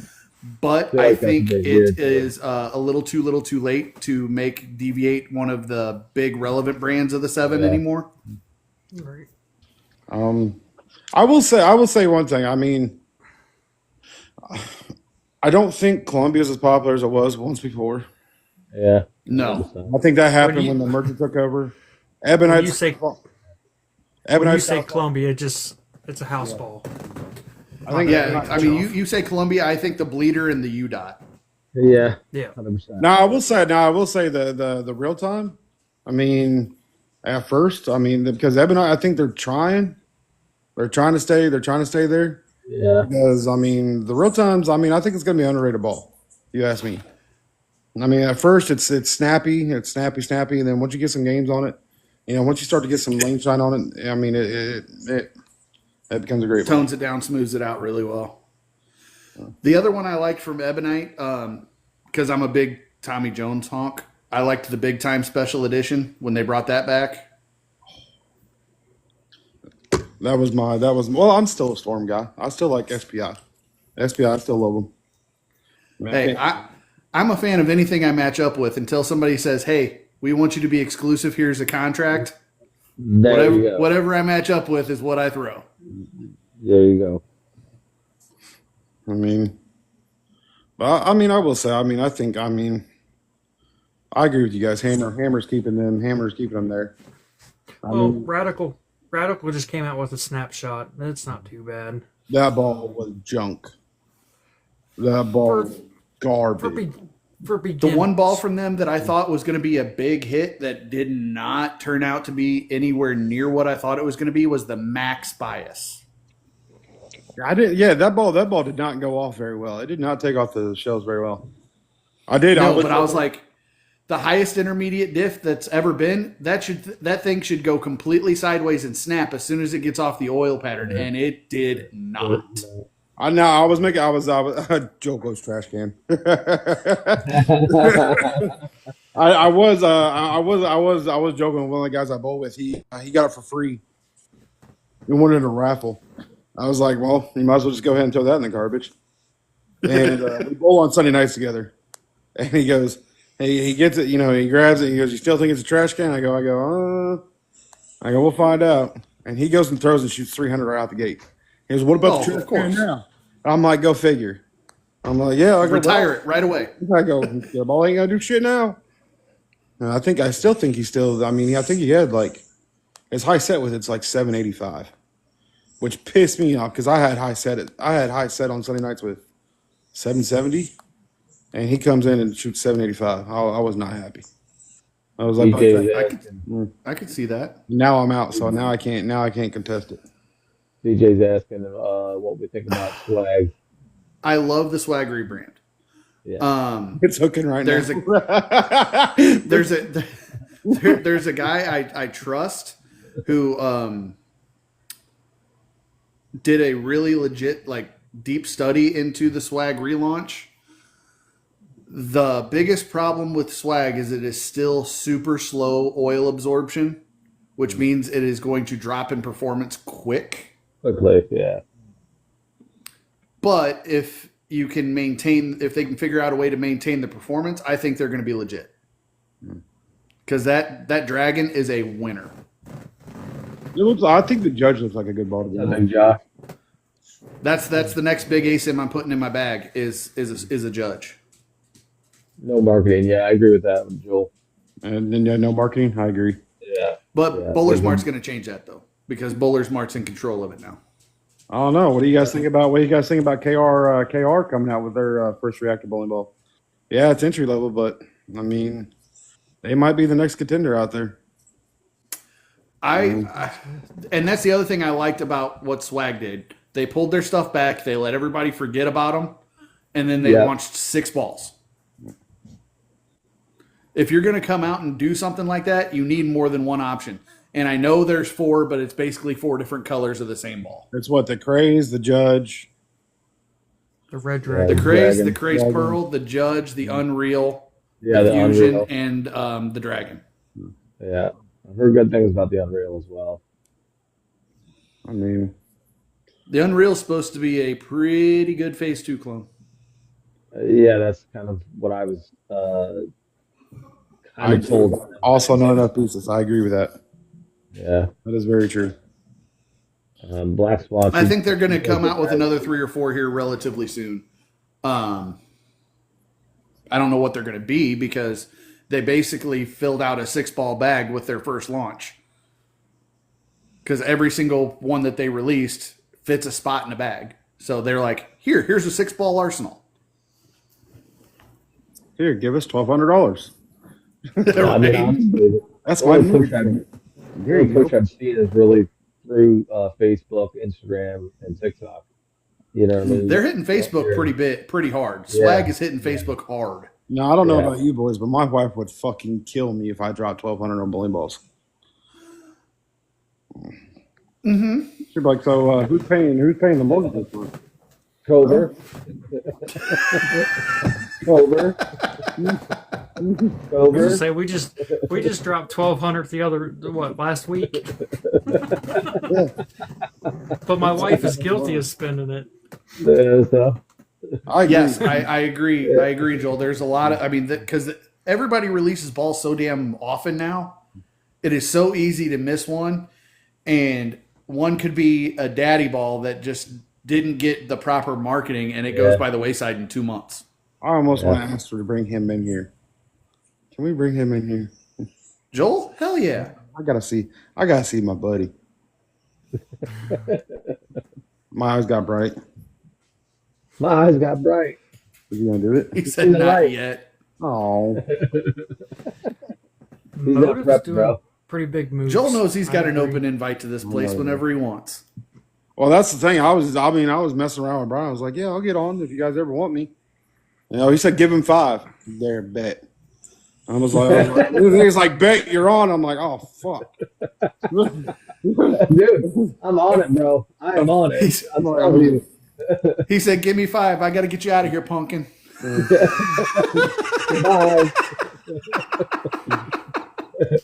Speaker 1: But
Speaker 5: feel
Speaker 1: I
Speaker 5: like
Speaker 1: think
Speaker 5: that's a big
Speaker 1: it
Speaker 5: weird
Speaker 1: is a little too late to make DV8 one of the big relevant brands of the 7 anymore.
Speaker 4: Right.
Speaker 6: I will say one thing. I mean, I don't think Columbia's as popular as it was once before.
Speaker 5: Yeah.
Speaker 1: No.
Speaker 6: I think that happened
Speaker 4: When
Speaker 6: when
Speaker 4: you-
Speaker 6: the merchant took over.
Speaker 4: When you say
Speaker 6: Ebonite,
Speaker 4: Columbia, it's a house ball.
Speaker 6: I think
Speaker 1: Yeah, I mean, you say Columbia, I think the Bleeder and the UDOT.
Speaker 5: Yeah.
Speaker 4: Yeah.
Speaker 5: 100%.
Speaker 6: Now I will say the real time. I mean, at first, I mean, because Ebonite, I think they're trying to stay there.
Speaker 5: Yeah.
Speaker 6: Because I mean, the real times, I mean, I think it's going to be an underrated ball. If you ask me. I mean, at first it's snappy, and then once you get some games on it, once you start to get some lane shine on it, I mean, it becomes a great ball.
Speaker 1: Tones it down, smooths it out really well. The other one I liked from Ebonite, because I'm a big Tommy Jones honk, I liked the Big Time Special Edition when they brought that back.
Speaker 6: Well, I'm still a Storm guy. I still like SPI. I still love them.
Speaker 1: Hey, I'm a fan of anything I match up with until somebody says, hey, we want you to be exclusive. Here's a contract.
Speaker 5: There you go.
Speaker 1: Whatever I match up with is what I throw.
Speaker 5: There you go.
Speaker 6: I mean, I will say, I agree with you guys. Hammer's keeping them there.
Speaker 4: Well, Radical just came out with a snapshot. It's not too bad.
Speaker 6: That ball was junk. That ball was garbage.
Speaker 4: For
Speaker 1: The
Speaker 4: beginners.
Speaker 1: one ball from them that I thought was going to be a big hit that did not turn out to be anywhere near what I thought it was going to be was the Max Bias.
Speaker 6: I didn't. Yeah, that ball did not go off very well. It did not take off the shells very well. I did.
Speaker 1: No, but I was like, the highest intermediate diff that's ever been, that thing should go completely sideways and snap as soon as it gets off the oil pattern, and it did not.
Speaker 6: Joe goes trash can. I was joking with one of the guys I bowl with. He got it for free. He wanted a raffle. I was like, well, you might as well just go ahead and throw that in the garbage. and we bowl on Sunday nights together. And he goes, he gets it, he grabs it. He goes, "You still think it's a trash can?" I go, "We'll find out." And he goes and throws and shoots 300 right out the gate. He goes, "What about the
Speaker 1: Oh,
Speaker 6: trash
Speaker 1: of
Speaker 6: can
Speaker 1: course.
Speaker 6: now?" I'm like, "Go figure." I'm like, "Yeah." I go,
Speaker 1: Retire it right away.
Speaker 6: I go, "The ball ain't gonna do shit now." And I still think he's still. I mean, I think he had like his high set with it's like 785, which pissed me off because I had high set on Sunday nights with 770, and he comes in and shoots 785. I was not happy. I was like,
Speaker 5: DJ was
Speaker 1: I
Speaker 5: asking,
Speaker 1: I could see that.
Speaker 6: now I'm out, so now I can't contest it.
Speaker 5: DJ's asking what we think about swag.
Speaker 1: I love the swag rebrand.
Speaker 5: Yeah.
Speaker 6: It's hooking right
Speaker 1: There's
Speaker 6: now.
Speaker 1: there's a guy I trust who did a really legit like deep study into the swag relaunch. The biggest problem with swag is it is still super slow oil absorption, which means it is going to drop in performance quick.
Speaker 5: Quickly, yeah.
Speaker 1: But if they can figure out a way to maintain the performance, I think they're going to be legit. Because that Dragon is a winner.
Speaker 6: I think the Judge looks like a good ball to
Speaker 5: I
Speaker 6: go.
Speaker 5: think Josh.
Speaker 1: That's the next big ASIM I'm putting in my bag is a Judge.
Speaker 5: No marketing. Yeah, I agree with that one, Joel.
Speaker 6: And then no marketing. I agree.
Speaker 5: Yeah.
Speaker 1: But
Speaker 5: Yeah,
Speaker 1: Bowler
Speaker 5: they
Speaker 1: Smart's going to change that though, because Bowler Smart's in control of it now.
Speaker 6: I don't know. What do you guys think about KR coming out with their first reactor bowling ball? Yeah, it's entry level, but I mean, they might be the next contender out there.
Speaker 1: And that's the other thing I liked about what Swag did. They pulled their stuff back. They let everybody forget about them, and then they launched 6 balls. If you're going to come out and do something like that, you need more than one option. And I know there's 4, but it's basically 4 different colors of the same ball.
Speaker 6: It's what the Craze, the Judge.
Speaker 4: The Red
Speaker 1: The
Speaker 4: Dragon.
Speaker 1: Craze,
Speaker 5: Dragon.
Speaker 1: the Craze Pearl, the Judge, the Unreal,
Speaker 5: Yeah,
Speaker 1: the
Speaker 5: the
Speaker 1: Fusion,
Speaker 5: Unreal.
Speaker 1: and the Dragon.
Speaker 5: Yeah. I've heard good things about the Unreal as well.
Speaker 6: I mean,
Speaker 1: The Unreal's supposed to be a pretty good Phase 2 clone.
Speaker 5: Yeah, that's kind of what I was kind of told.
Speaker 6: also not enough pieces. I agree with that.
Speaker 5: Yeah.
Speaker 6: That is very true.
Speaker 5: Black Swan.
Speaker 1: I think they're going to come out with another 3 or 4 here relatively soon. I don't know what they're going to be because they basically filled out a 6-ball bag with their first launch. Because every single one that they released fits a spot in a bag. So they're like, here's a 6-ball arsenal.
Speaker 6: Here, give us $1,200.
Speaker 5: I mean, honestly,
Speaker 6: That's
Speaker 5: the
Speaker 6: my
Speaker 5: only
Speaker 6: move.
Speaker 5: push I've seen is really through Facebook, Instagram, and TikTok. You know what I mean?
Speaker 1: They're hitting Facebook pretty hard. Swag is hitting Facebook hard.
Speaker 6: No, I don't know
Speaker 5: Yeah.
Speaker 6: about you boys, but my wife would fucking kill me if I dropped 1,200 on bowling balls.
Speaker 1: Mm-hmm.
Speaker 6: She'd be like, "So who's paying the mortgage this month?"
Speaker 5: Cover. Cover.
Speaker 4: I was gonna
Speaker 5: Cover.
Speaker 4: say we just dropped 1,200 last week. But my wife is guilty of spending it.
Speaker 5: Yeah, so,
Speaker 6: I agree.
Speaker 1: Yes, I agree. I agree, Joel. There's a lot of, because everybody releases balls so damn often now. It is so easy to miss one. And one could be a daddy ball that just didn't get the proper marketing and it goes by the wayside in 2 months.
Speaker 6: I almost want to ask her to bring him in here. Can we bring him in here?
Speaker 1: Joel? Hell yeah.
Speaker 6: I gotta see my buddy. My eyes got bright.
Speaker 5: my eyes got bright.
Speaker 6: Are you gonna do it?
Speaker 1: He said
Speaker 5: He's
Speaker 1: not
Speaker 5: right.
Speaker 1: yet.
Speaker 6: Oh,
Speaker 5: He's not
Speaker 4: Motive's
Speaker 5: prepped,
Speaker 4: doing
Speaker 5: bro.
Speaker 4: pretty big moves.
Speaker 1: Joel knows he's got
Speaker 4: I
Speaker 1: an
Speaker 4: agree.
Speaker 1: open invite to this place whenever he wants.
Speaker 6: well, that's the thing. I was messing around with Brian. I was like, "Yeah, I'll get on if you guys ever want me." He said, "Give him 5." There, bet. I was like, he's like, "Bet you're on." I'm like, "Oh fuck."
Speaker 5: Dude, I'm on it, bro. I am on it.
Speaker 1: He's-
Speaker 5: I'm telling you.
Speaker 1: He said, give me 5. I got to get you out of here, pumpkin.
Speaker 5: Bye.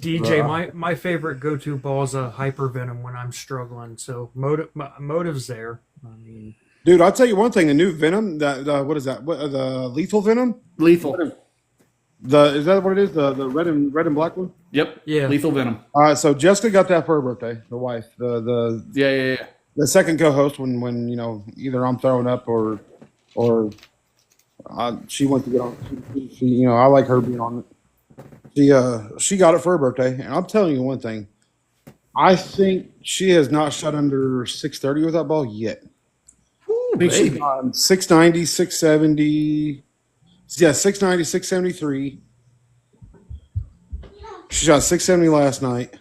Speaker 4: DJ, my favorite go-to ball is a hypervenom when I'm struggling. So motive's there. I mean,
Speaker 6: Dude, I'll tell you one thing. The new Venom, what is that? The Lethal Venom?
Speaker 1: Lethal.
Speaker 6: Is that what it is? The red and black one?
Speaker 1: Yep.
Speaker 4: Yeah.
Speaker 1: Lethal Venom.
Speaker 6: So Jessica got that for her birthday. The wife, the
Speaker 1: Yeah.
Speaker 6: second co-host when you know either I'm throwing up or she wants to get on. She you know I like her being on it. She got it for her birthday, and I'm telling you one thing. I think she has not shot under 630 with that ball yet.
Speaker 1: Ooh,
Speaker 6: I think she's
Speaker 1: baby.
Speaker 6: on 690, 670. Yeah, 690, 673. She shot 670 last night.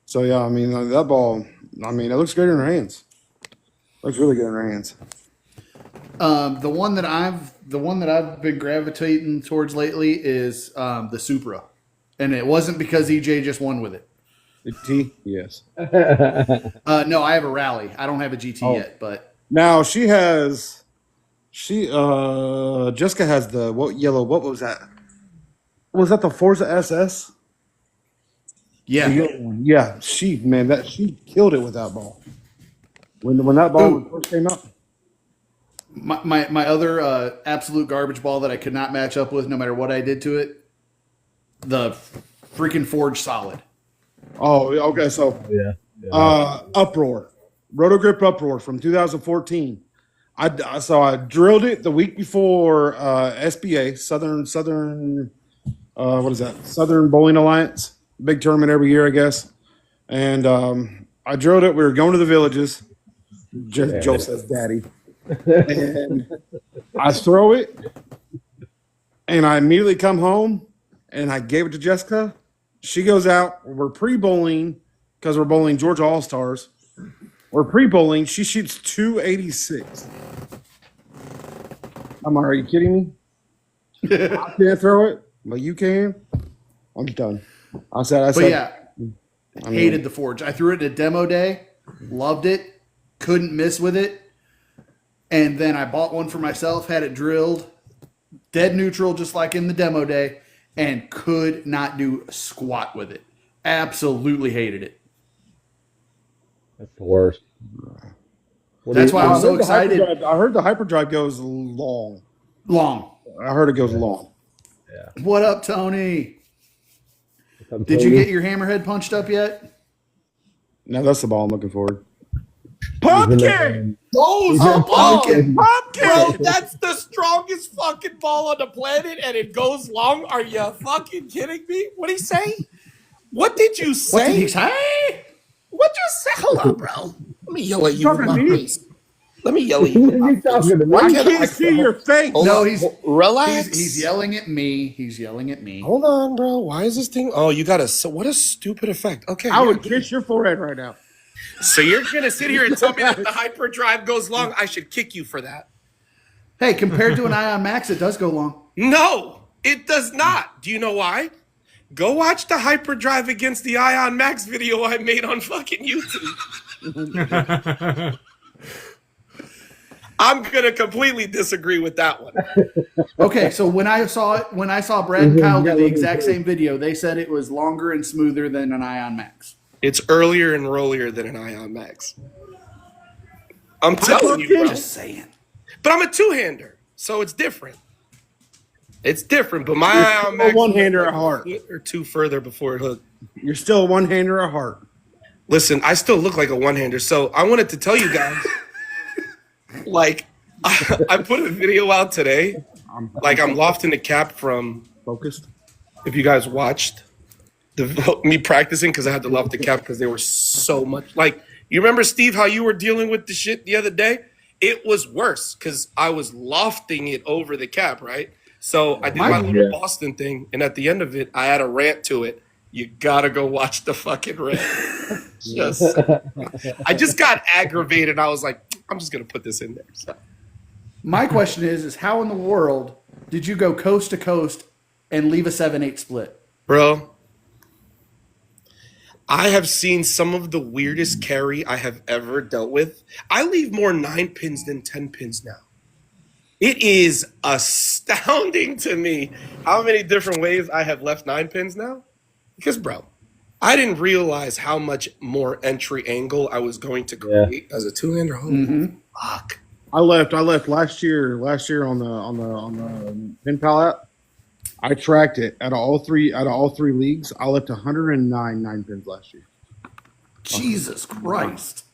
Speaker 6: So yeah, I mean that ball. I mean it looks good in her hands. Looks really good in her hands.
Speaker 1: The one that I've been gravitating towards lately is the Supra, and it wasn't because EJ just won with it.
Speaker 6: The T, yes.
Speaker 1: No, I have a Rally. I don't have a GT yet, but
Speaker 6: Now Jessica has the yellow? What was that? Was that the Forza SS?
Speaker 1: yeah.
Speaker 6: The yellow one. Yeah, she killed it with that ball. When that ball
Speaker 1: Ooh.
Speaker 6: first came out.
Speaker 1: My other absolute garbage ball that I could not match up with, no matter what I did to it, the freaking Forge Solid.
Speaker 6: Oh, okay. So
Speaker 5: Yeah.
Speaker 6: Uproar, Rotogrip Uproar from 2014. I drilled it the week before SBA Southern what is that? Southern Bowling Alliance, big tournament every year, I guess. And I drilled it. We were going to the villages. Joe says, "Daddy," and I throw it, and I immediately come home, and I gave it to Jessica. She goes out. We're pre-bowling because we're bowling Georgia All-Stars. We're pre-bowling. She shoots 286. I'm like, are you kidding me? I can't throw it, but you can. I'm done. I said,
Speaker 1: But yeah,
Speaker 6: I mean,
Speaker 1: hated the Forge. I threw it at a demo day, loved it, couldn't miss with it, and then I bought one for myself, had it drilled, dead neutral, just like in the demo day, and could not do squat with it. Absolutely hated it.
Speaker 5: That's the worst.
Speaker 1: That's why I was so
Speaker 6: heard the
Speaker 1: excited.
Speaker 6: hyperdrive- I heard the hyperdrive goes long.
Speaker 1: Long.
Speaker 6: I heard it goes long.
Speaker 1: What up, Tony? Did you get your hammerhead punched up yet?
Speaker 6: No, that's the ball I'm looking for.
Speaker 5: Pumpkin?
Speaker 7: Those
Speaker 1: Oh,
Speaker 7: are balls.
Speaker 1: pumpkin.
Speaker 7: Bro, that's the strongest fucking ball on the planet, and it goes long. Are you fucking kidding me? What did he say? What did you say?
Speaker 1: What did he say?
Speaker 7: What you say? Hold on, bro. Let me yell at you with
Speaker 6: Talking
Speaker 7: my
Speaker 6: to me?
Speaker 7: face. Let me yell at you with my
Speaker 5: He's talking to me.
Speaker 7: Why
Speaker 6: I
Speaker 7: can't
Speaker 6: can't see your face.
Speaker 7: Hold
Speaker 1: No,
Speaker 7: on.
Speaker 1: he's
Speaker 7: Relax.
Speaker 1: he's yelling at me. He's yelling at me.
Speaker 7: Hold on, bro. Why is this thing? Oh, you got a. What a stupid effect. Okay.
Speaker 6: I
Speaker 7: yeah.
Speaker 6: would kiss your forehead right now.
Speaker 7: So you're going to sit here and tell me that the hyperdrive goes long? I should kick you for that.
Speaker 1: Hey, compared to an Ion Max, it does go long.
Speaker 7: No, it does not. Do you know why? Go watch the hyperdrive against the Ion Max video I made on fucking YouTube. I'm going to completely disagree with that one.
Speaker 1: Okay, so when I saw Brad and Kyle do the exact same video, they said it was longer and smoother than an Ion Max.
Speaker 7: It's earlier and rollier than an Ion Max. I'm telling you, bro.
Speaker 1: Just saying.
Speaker 7: But I'm a two-hander, so it's different. It's different, but my Ion Max
Speaker 6: one-hander at heart.
Speaker 7: or two further before it hooked.
Speaker 6: You're still a one-hander at heart.
Speaker 7: Listen, I still look like a one-hander, so I wanted to tell you guys, like, I put a video out today, like I'm lofting the cap from,
Speaker 6: Focused.
Speaker 7: if you guys watched, me practicing because I had to loft the cap because they were so much, like, you remember, Steve, how you were dealing with the shit the other day? It was worse because I was lofting it over the cap, right? So I did my little Boston thing, and at the end of it, I had a rant to it. You gotta go watch the fucking rant. I just got aggravated. I was like, I'm just gonna put this in there. So.
Speaker 1: My question is how in the world did you go coast to coast and leave a 7/8 split?
Speaker 7: Bro, I have seen some of the weirdest carry I have ever dealt with. I leave more 9 pins than 10 pins now. It is astounding to me how many different ways I have left 9 pins now. Because, bro, I didn't realize how much more entry angle I was going to create as a two-hander. Holy fuck!
Speaker 6: I left last year on the pin pal app. I tracked it out of all three leagues. I left 109 9 pins last year.
Speaker 1: Jesus Christ.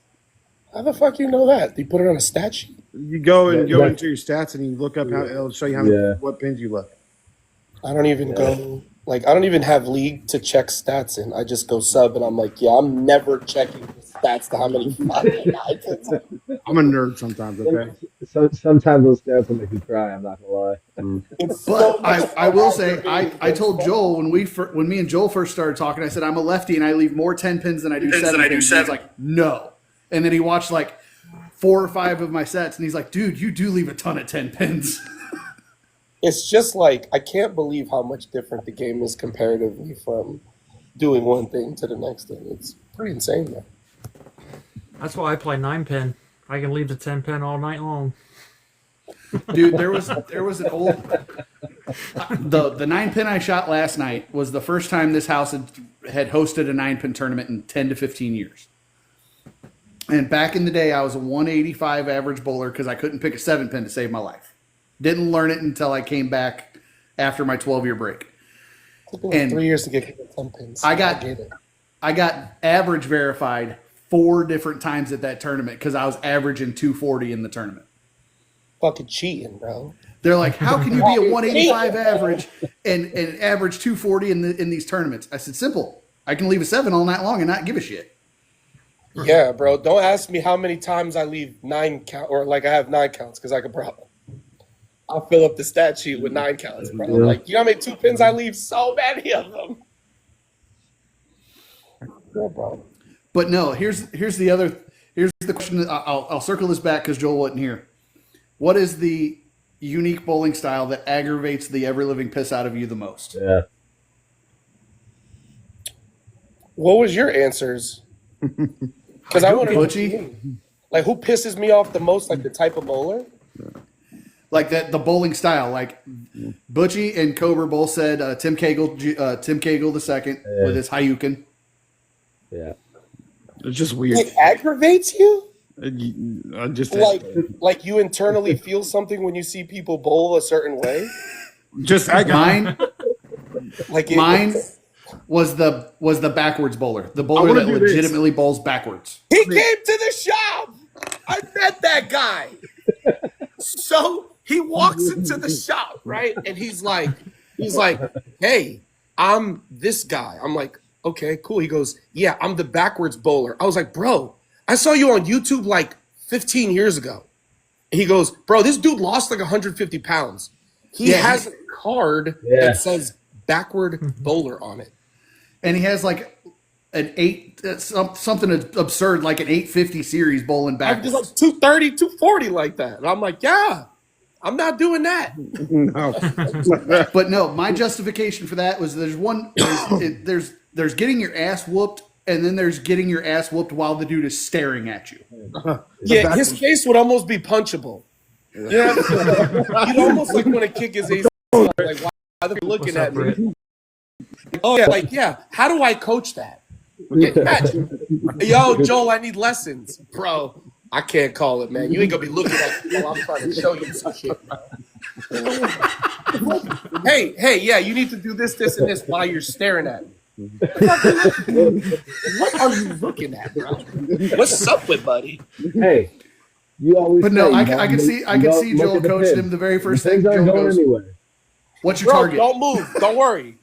Speaker 7: How the fuck you know that? You put it on a stat sheet?
Speaker 6: You go into your stats and you look up how it'll show you what pins you left.
Speaker 7: I don't even go. Like, I don't even have league to check stats in. I just go sub, and I'm like, yeah, I'm never checking the stats to how many fucking items.
Speaker 6: I'm a nerd sometimes, okay?
Speaker 5: So sometimes those stats will make you cry. I'm not gonna lie.
Speaker 1: But I will say, I told Joel when me and Joel first started talking, I said, I'm a lefty and I leave more 10 pins than I do 7 pins. He's like, no. And then he watched like 4 or 5 of my sets and he's like, dude, you do leave a ton of 10 pins.
Speaker 7: It's just like, I can't believe how much different the game is comparatively from doing one thing to the next thing. It's pretty insane, man.
Speaker 4: That's why I play 9-pin. I can leave the 10-pin all night long.
Speaker 1: Dude, there was an old the 9-pin I shot last night was the first time this house had hosted a 9-pin tournament in 10 to 15 years. And back in the day, I was a 185 average bowler because I couldn't pick a 7-pin to save my life. Didn't learn it until I came back after my 12-year break.
Speaker 7: It took me 3 years to get 10 pins.
Speaker 1: I got average verified 4 different times at that tournament because I was averaging 240 in the tournament.
Speaker 7: Fucking cheating, bro.
Speaker 1: They're like, how can you be a 185 average and average 240 in these tournaments? I said, simple. I can leave a 7 all night long and not give a shit.
Speaker 7: Yeah, bro. Don't ask me how many times I leave 9 count or like I have 9 counts because I could probably. I'll fill up the stat sheet with 9 counts, bro.
Speaker 5: Yeah.
Speaker 7: Like, you know how many 2 pins I leave? So many of them. Yeah, bro.
Speaker 1: But no, here's the question. I'll circle this back because Joel wasn't here. What is the unique bowling style that aggravates the ever living piss out of you the most?
Speaker 5: Yeah.
Speaker 7: What was your answers? Because I want to
Speaker 1: Butchie?
Speaker 7: like who pisses me off the most, like the type of bowler.
Speaker 1: Like that, the bowling style. Like Butchie and Cobra both said Tim Cagle the second with his Hayukin.
Speaker 5: Yeah.
Speaker 6: It's just weird.
Speaker 7: It aggravates you.
Speaker 6: Just
Speaker 7: Like you internally feel something when you see people bowl a certain way.
Speaker 6: just
Speaker 1: Mine
Speaker 7: Like
Speaker 1: was the backwards bowler, the bowler that legitimately bowls backwards.
Speaker 7: He came to the shop. I met that guy. So he walks into the shop, right? And he's like, hey, I'm this guy. I'm like, okay, cool. He goes, yeah, I'm the backwards bowler. I was like, bro, I saw you on YouTube like 15 years ago. He goes, bro, this dude lost like 150 pounds. He has a card that says backward bowler on it.
Speaker 1: And he has like an something absurd, like an 850 series bowling
Speaker 7: I'm
Speaker 1: backwards.
Speaker 7: just like 230, 240 like that. And I'm like, yeah, I'm not doing that.
Speaker 6: no.
Speaker 1: But no, my justification for that was there's getting your ass whooped, and then there's getting your ass whooped while the dude is staring at you.
Speaker 7: Yeah, his face would almost be punchable. Yeah, you'd almost like want to kick his ass. Like, why are they looking at me? Oh yeah, like yeah. How do I coach that? Yo, Joel, I need lessons, bro. I can't call it, man. You ain't gonna be looking at me while I'm trying to show you some shit. Hey, yeah, you need to do this, and this while you're staring at me. What are you looking at, bro? What's up with buddy?
Speaker 5: Hey, you always.
Speaker 1: But no,
Speaker 5: say,
Speaker 1: I can see Joel coaching him. The very first thing
Speaker 5: Things aren't
Speaker 1: Joel
Speaker 5: going
Speaker 1: goes,
Speaker 5: anywhere.
Speaker 1: "What's your
Speaker 7: Bro,
Speaker 1: target?
Speaker 7: don't move. Don't worry.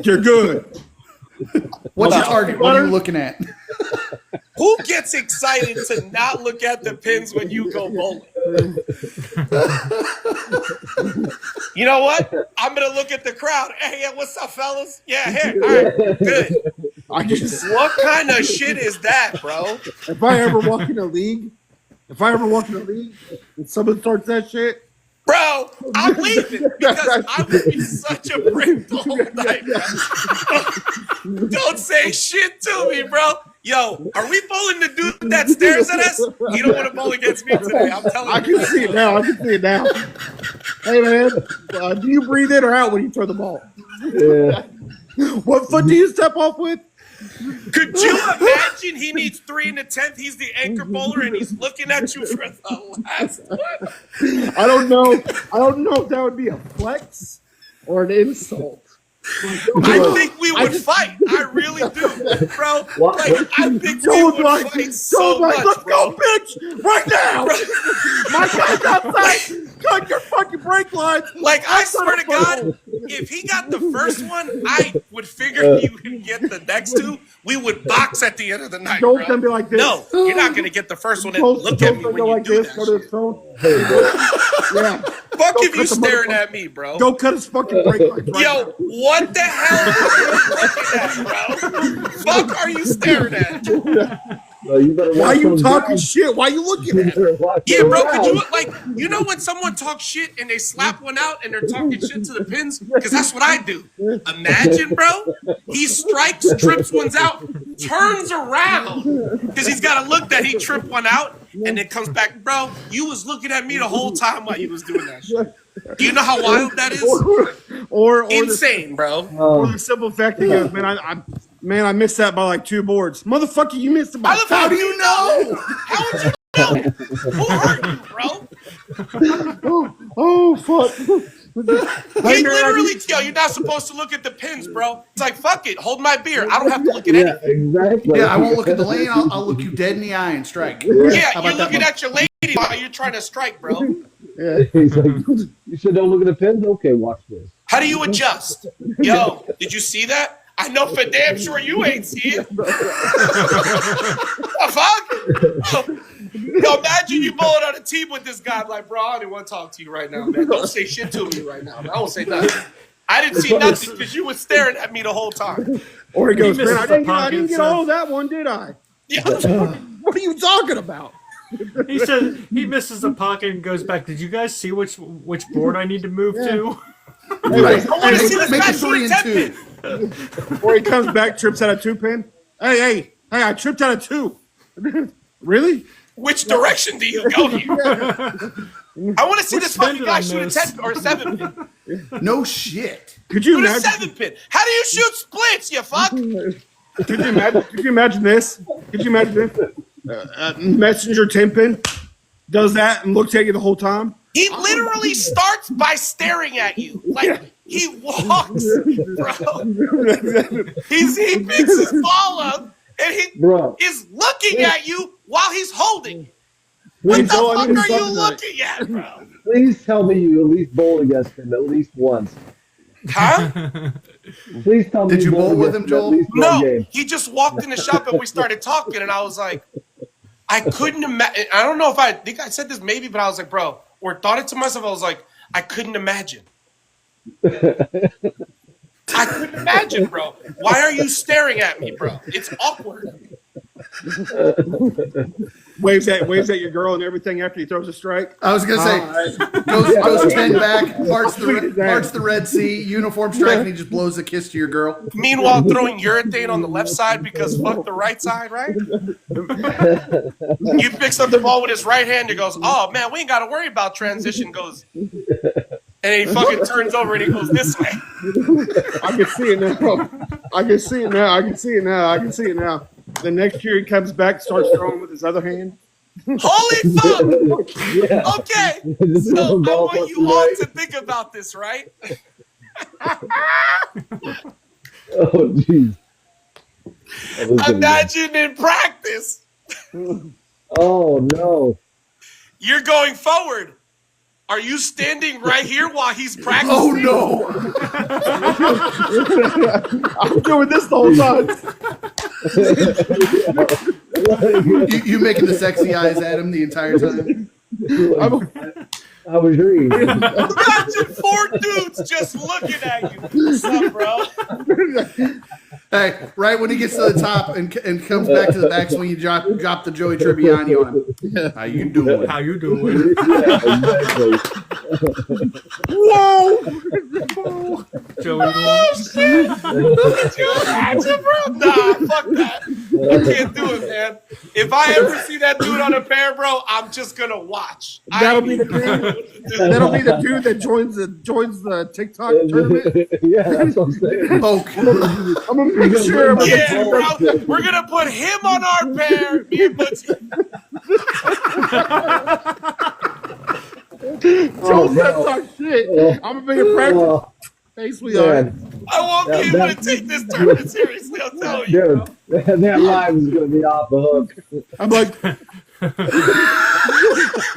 Speaker 6: You're good.
Speaker 1: What's your target? What are you looking at?"
Speaker 7: Who gets excited to not look at the pins when you go bowling? You know what? I'm gonna look at the crowd. Hey, yeah, what's up, fellas? Yeah, here. All right, good. What kind of shit is that, bro?
Speaker 6: If I ever walk in a league, and someone starts that shit,
Speaker 7: Bro, I'm leaving because I would be such a prick the whole night. Don't say shit to me, bro. Yo, are we bowling the dude that stares at us? You don't want to bowl against me today. I'm telling you.
Speaker 6: I can see it now. Hey man, do you breathe in or out when you throw the ball?
Speaker 5: Yeah.
Speaker 6: What foot do you step off with?
Speaker 7: Could you imagine he needs 3 in the 10th? He's the anchor bowler and he's looking at you for the last one.
Speaker 6: I don't know if that would be a flex or an insult.
Speaker 7: I think we would fight. I really do, bro. Like, I think we would fight so much,
Speaker 6: let's
Speaker 7: bro.
Speaker 6: go, bitch, right now. My guy's outside. Cut your fucking brake lines.
Speaker 7: Like, I swear to God, if he got the first one, I would figure he would get the next 2. We would box at the end of the night,
Speaker 6: Joel's
Speaker 7: bro.
Speaker 6: gonna be like this.
Speaker 7: No, you're not going to get the first one and look at me when you do that
Speaker 6: Go to his
Speaker 7: shit.
Speaker 6: phone. Yeah.
Speaker 7: Fuck
Speaker 6: Go
Speaker 7: if you
Speaker 6: cut the
Speaker 7: staring
Speaker 6: motherfucker.
Speaker 7: at me, bro.
Speaker 6: Go cut his fucking brake lines right
Speaker 7: Yo, what the hell are you looking at, bro? Fuck are you staring at?
Speaker 5: Well, you better
Speaker 6: now. Why
Speaker 5: watch
Speaker 6: you
Speaker 5: those
Speaker 6: talking
Speaker 5: guys.
Speaker 6: shit? Why you looking
Speaker 5: You
Speaker 6: at me?
Speaker 5: better watch
Speaker 7: Yeah,
Speaker 5: those
Speaker 7: bro,
Speaker 5: guys.
Speaker 7: could you, like, you know when someone talks shit and they slap one out and they're talking shit to the pins? Because that's what I do. Imagine, bro, he strikes, trips ones out, turns around because he's got to look that he tripped one out and then comes back, bro, you was looking at me the whole time while you was doing that shit. Do you know how wild that is?
Speaker 6: Or
Speaker 7: Insane, bro.
Speaker 6: or the simple fact that he goes, I missed that by like 2 boards. Motherfucker, you missed it by
Speaker 7: How do you know? How would you know? Who hurt you, bro?
Speaker 6: Oh fuck.
Speaker 7: He literally, yo, you're not supposed to look at the pins, bro. It's like, fuck it, hold my beer. I don't have to look at
Speaker 5: Yeah,
Speaker 7: anything.
Speaker 5: exactly.
Speaker 1: Yeah, I won't look at the lane. I'll look you dead in the eye and strike.
Speaker 7: Yeah,
Speaker 1: How
Speaker 7: you're
Speaker 1: about that,
Speaker 7: looking
Speaker 1: Mike?
Speaker 7: at your lady while you're trying to strike, bro.
Speaker 5: He's like, you said don't look at the pins? Okay, watch this.
Speaker 7: How do you adjust? Yo, did you see that? I know for damn sure you ain't see it. The fuck? Yo, imagine you bowling on a team with this guy. I'm like, bro, I don't even want to talk to you right now, man. Don't say shit to me right now, man. I won't say nothing. I didn't see nothing because you were staring at me the whole time.
Speaker 6: Or he goes,
Speaker 4: misses
Speaker 6: man,
Speaker 4: the
Speaker 6: I didn't get
Speaker 4: pocket,
Speaker 6: all of that one, did I?
Speaker 7: Yeah.
Speaker 6: What are you talking about?
Speaker 4: He said he misses the pocket and goes back. Did you guys see which board I need to move to?
Speaker 1: Right.
Speaker 7: I want to see this
Speaker 1: Make
Speaker 7: guy
Speaker 1: it 3
Speaker 7: shoot a
Speaker 1: and
Speaker 7: 10
Speaker 1: 2.
Speaker 7: pin.
Speaker 6: Or he comes back, trips out a 2 pin. Hey, I tripped out of 2. Really?
Speaker 7: Which direction do you go here? I want to see this
Speaker 4: spin
Speaker 7: fucking
Speaker 4: did
Speaker 7: guy
Speaker 4: I
Speaker 7: shoot a
Speaker 4: miss?
Speaker 7: 10 or a 7 pin.
Speaker 1: No shit.
Speaker 6: Could you
Speaker 7: Shoot a
Speaker 6: imagine?
Speaker 7: 7 pin. How do you shoot splits, you fuck?
Speaker 6: Could you imagine this? Could you imagine this? Messenger 10 pin does that and looks at you the whole time.
Speaker 7: He literally starts by staring at you. Like, he walks, bro. He picks his ball up and he
Speaker 5: Bro.
Speaker 7: is looking at you while he's holding.
Speaker 5: Please,
Speaker 7: What the
Speaker 6: Joel, I
Speaker 7: fuck
Speaker 6: need
Speaker 7: are you
Speaker 6: something like-
Speaker 7: looking at, bro?
Speaker 5: please tell me you at least bowled against him at least once.
Speaker 7: Huh?
Speaker 5: Please tell me
Speaker 1: Did you bowl
Speaker 5: bowled
Speaker 1: with
Speaker 5: against
Speaker 1: him,
Speaker 5: at
Speaker 1: Joel?
Speaker 5: least one
Speaker 7: No,
Speaker 5: game.
Speaker 7: he just walked in the shop and we started talking and I was like, I couldn't imagine. I don't know if I think I said this maybe, but I was like, bro, or thought it to myself. I was like, I couldn't imagine. I couldn't imagine, bro. Why are you staring at me, bro? It's awkward.
Speaker 6: Waves at your girl and everything after he throws a strike.
Speaker 1: I was gonna say, goes 10 back, parts the Red Sea, uniform strike, and he just blows a kiss to your girl.
Speaker 7: Meanwhile, throwing urethane on the left side because fuck the right side, right? You picks up the ball with his right hand and goes, oh man, we ain't got to worry about transition. Goes, and he fucking turns over and he goes this way.
Speaker 6: I can see it now. I can see it now. The next year he comes back, starts throwing with his other hand.
Speaker 7: Holy fuck!
Speaker 5: Yeah.
Speaker 7: Okay,
Speaker 5: Just
Speaker 7: so I
Speaker 5: throwing balls
Speaker 7: want
Speaker 5: left
Speaker 7: you
Speaker 5: and
Speaker 7: all
Speaker 5: right.
Speaker 7: to think about this, right?
Speaker 5: Oh, jeez. That was good.
Speaker 7: Imagine in practice,
Speaker 5: Oh, no.
Speaker 7: you're going forward. Are you standing right here while he's practicing?
Speaker 1: Oh no!
Speaker 6: I'm doing this the whole time.
Speaker 1: You making the sexy eyes at him the entire time?
Speaker 5: How was your evening?
Speaker 7: Imagine 4 dudes just looking at you. What's up, bro?
Speaker 1: Hey, right when he gets to the top and comes back to the backswing, you drop the Joey Tribbiani on him. How you doing?
Speaker 4: How you doing?
Speaker 5: Yeah, exactly.
Speaker 6: Whoa!
Speaker 4: Joey Lawrence.
Speaker 7: Imagine, bro. Nah, fuck that. can't do it, man. If I ever see that dude on a pair, bro, I'm just gonna watch.
Speaker 6: That'll be the dude. That'll be the dude that joins the TikTok tournament.
Speaker 5: Yeah, that's what I'm saying.
Speaker 1: Oh,
Speaker 6: I'm gonna make sure.
Speaker 7: Yeah, bro. We're gonna put him on our pair. Me and Butchie.
Speaker 6: Don't talk shit. I'm gonna be a practice. Hey, sweetheart.
Speaker 7: I won't be able to take this tournament seriously. I'll tell you.
Speaker 5: Dude, that live is gonna be off the hook.
Speaker 6: I'm like,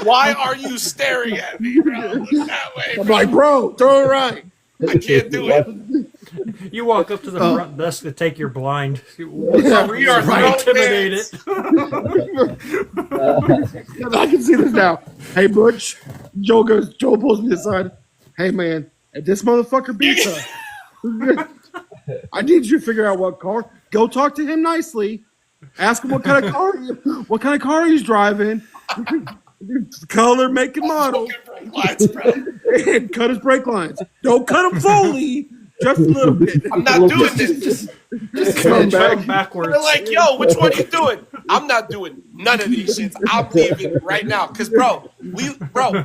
Speaker 7: Why are you staring at me, bro? Look that way,
Speaker 6: I'm
Speaker 7: bro.
Speaker 6: like, bro, throw it right.
Speaker 7: I can't do it.
Speaker 4: You walk up to the front desk to take your blind.
Speaker 7: We are right.
Speaker 4: Intimidated.
Speaker 6: I can see this now. Hey, Butch. Joe pulls me aside. Hey, man, if this motherfucker beats us, I need you to figure out what car. Go talk to him nicely. Ask him what kind of car he's driving. Color, make, and model.
Speaker 7: Lights, bro.
Speaker 6: And cut his brake lines. Don't cut them fully, just a little bit.
Speaker 7: I'm not doing this.
Speaker 6: Come
Speaker 4: Throw
Speaker 6: back.
Speaker 4: backwards.
Speaker 7: They're like, yo, which one you doing? I'm not doing none of these shits. I'm leaving right now. Cause bro,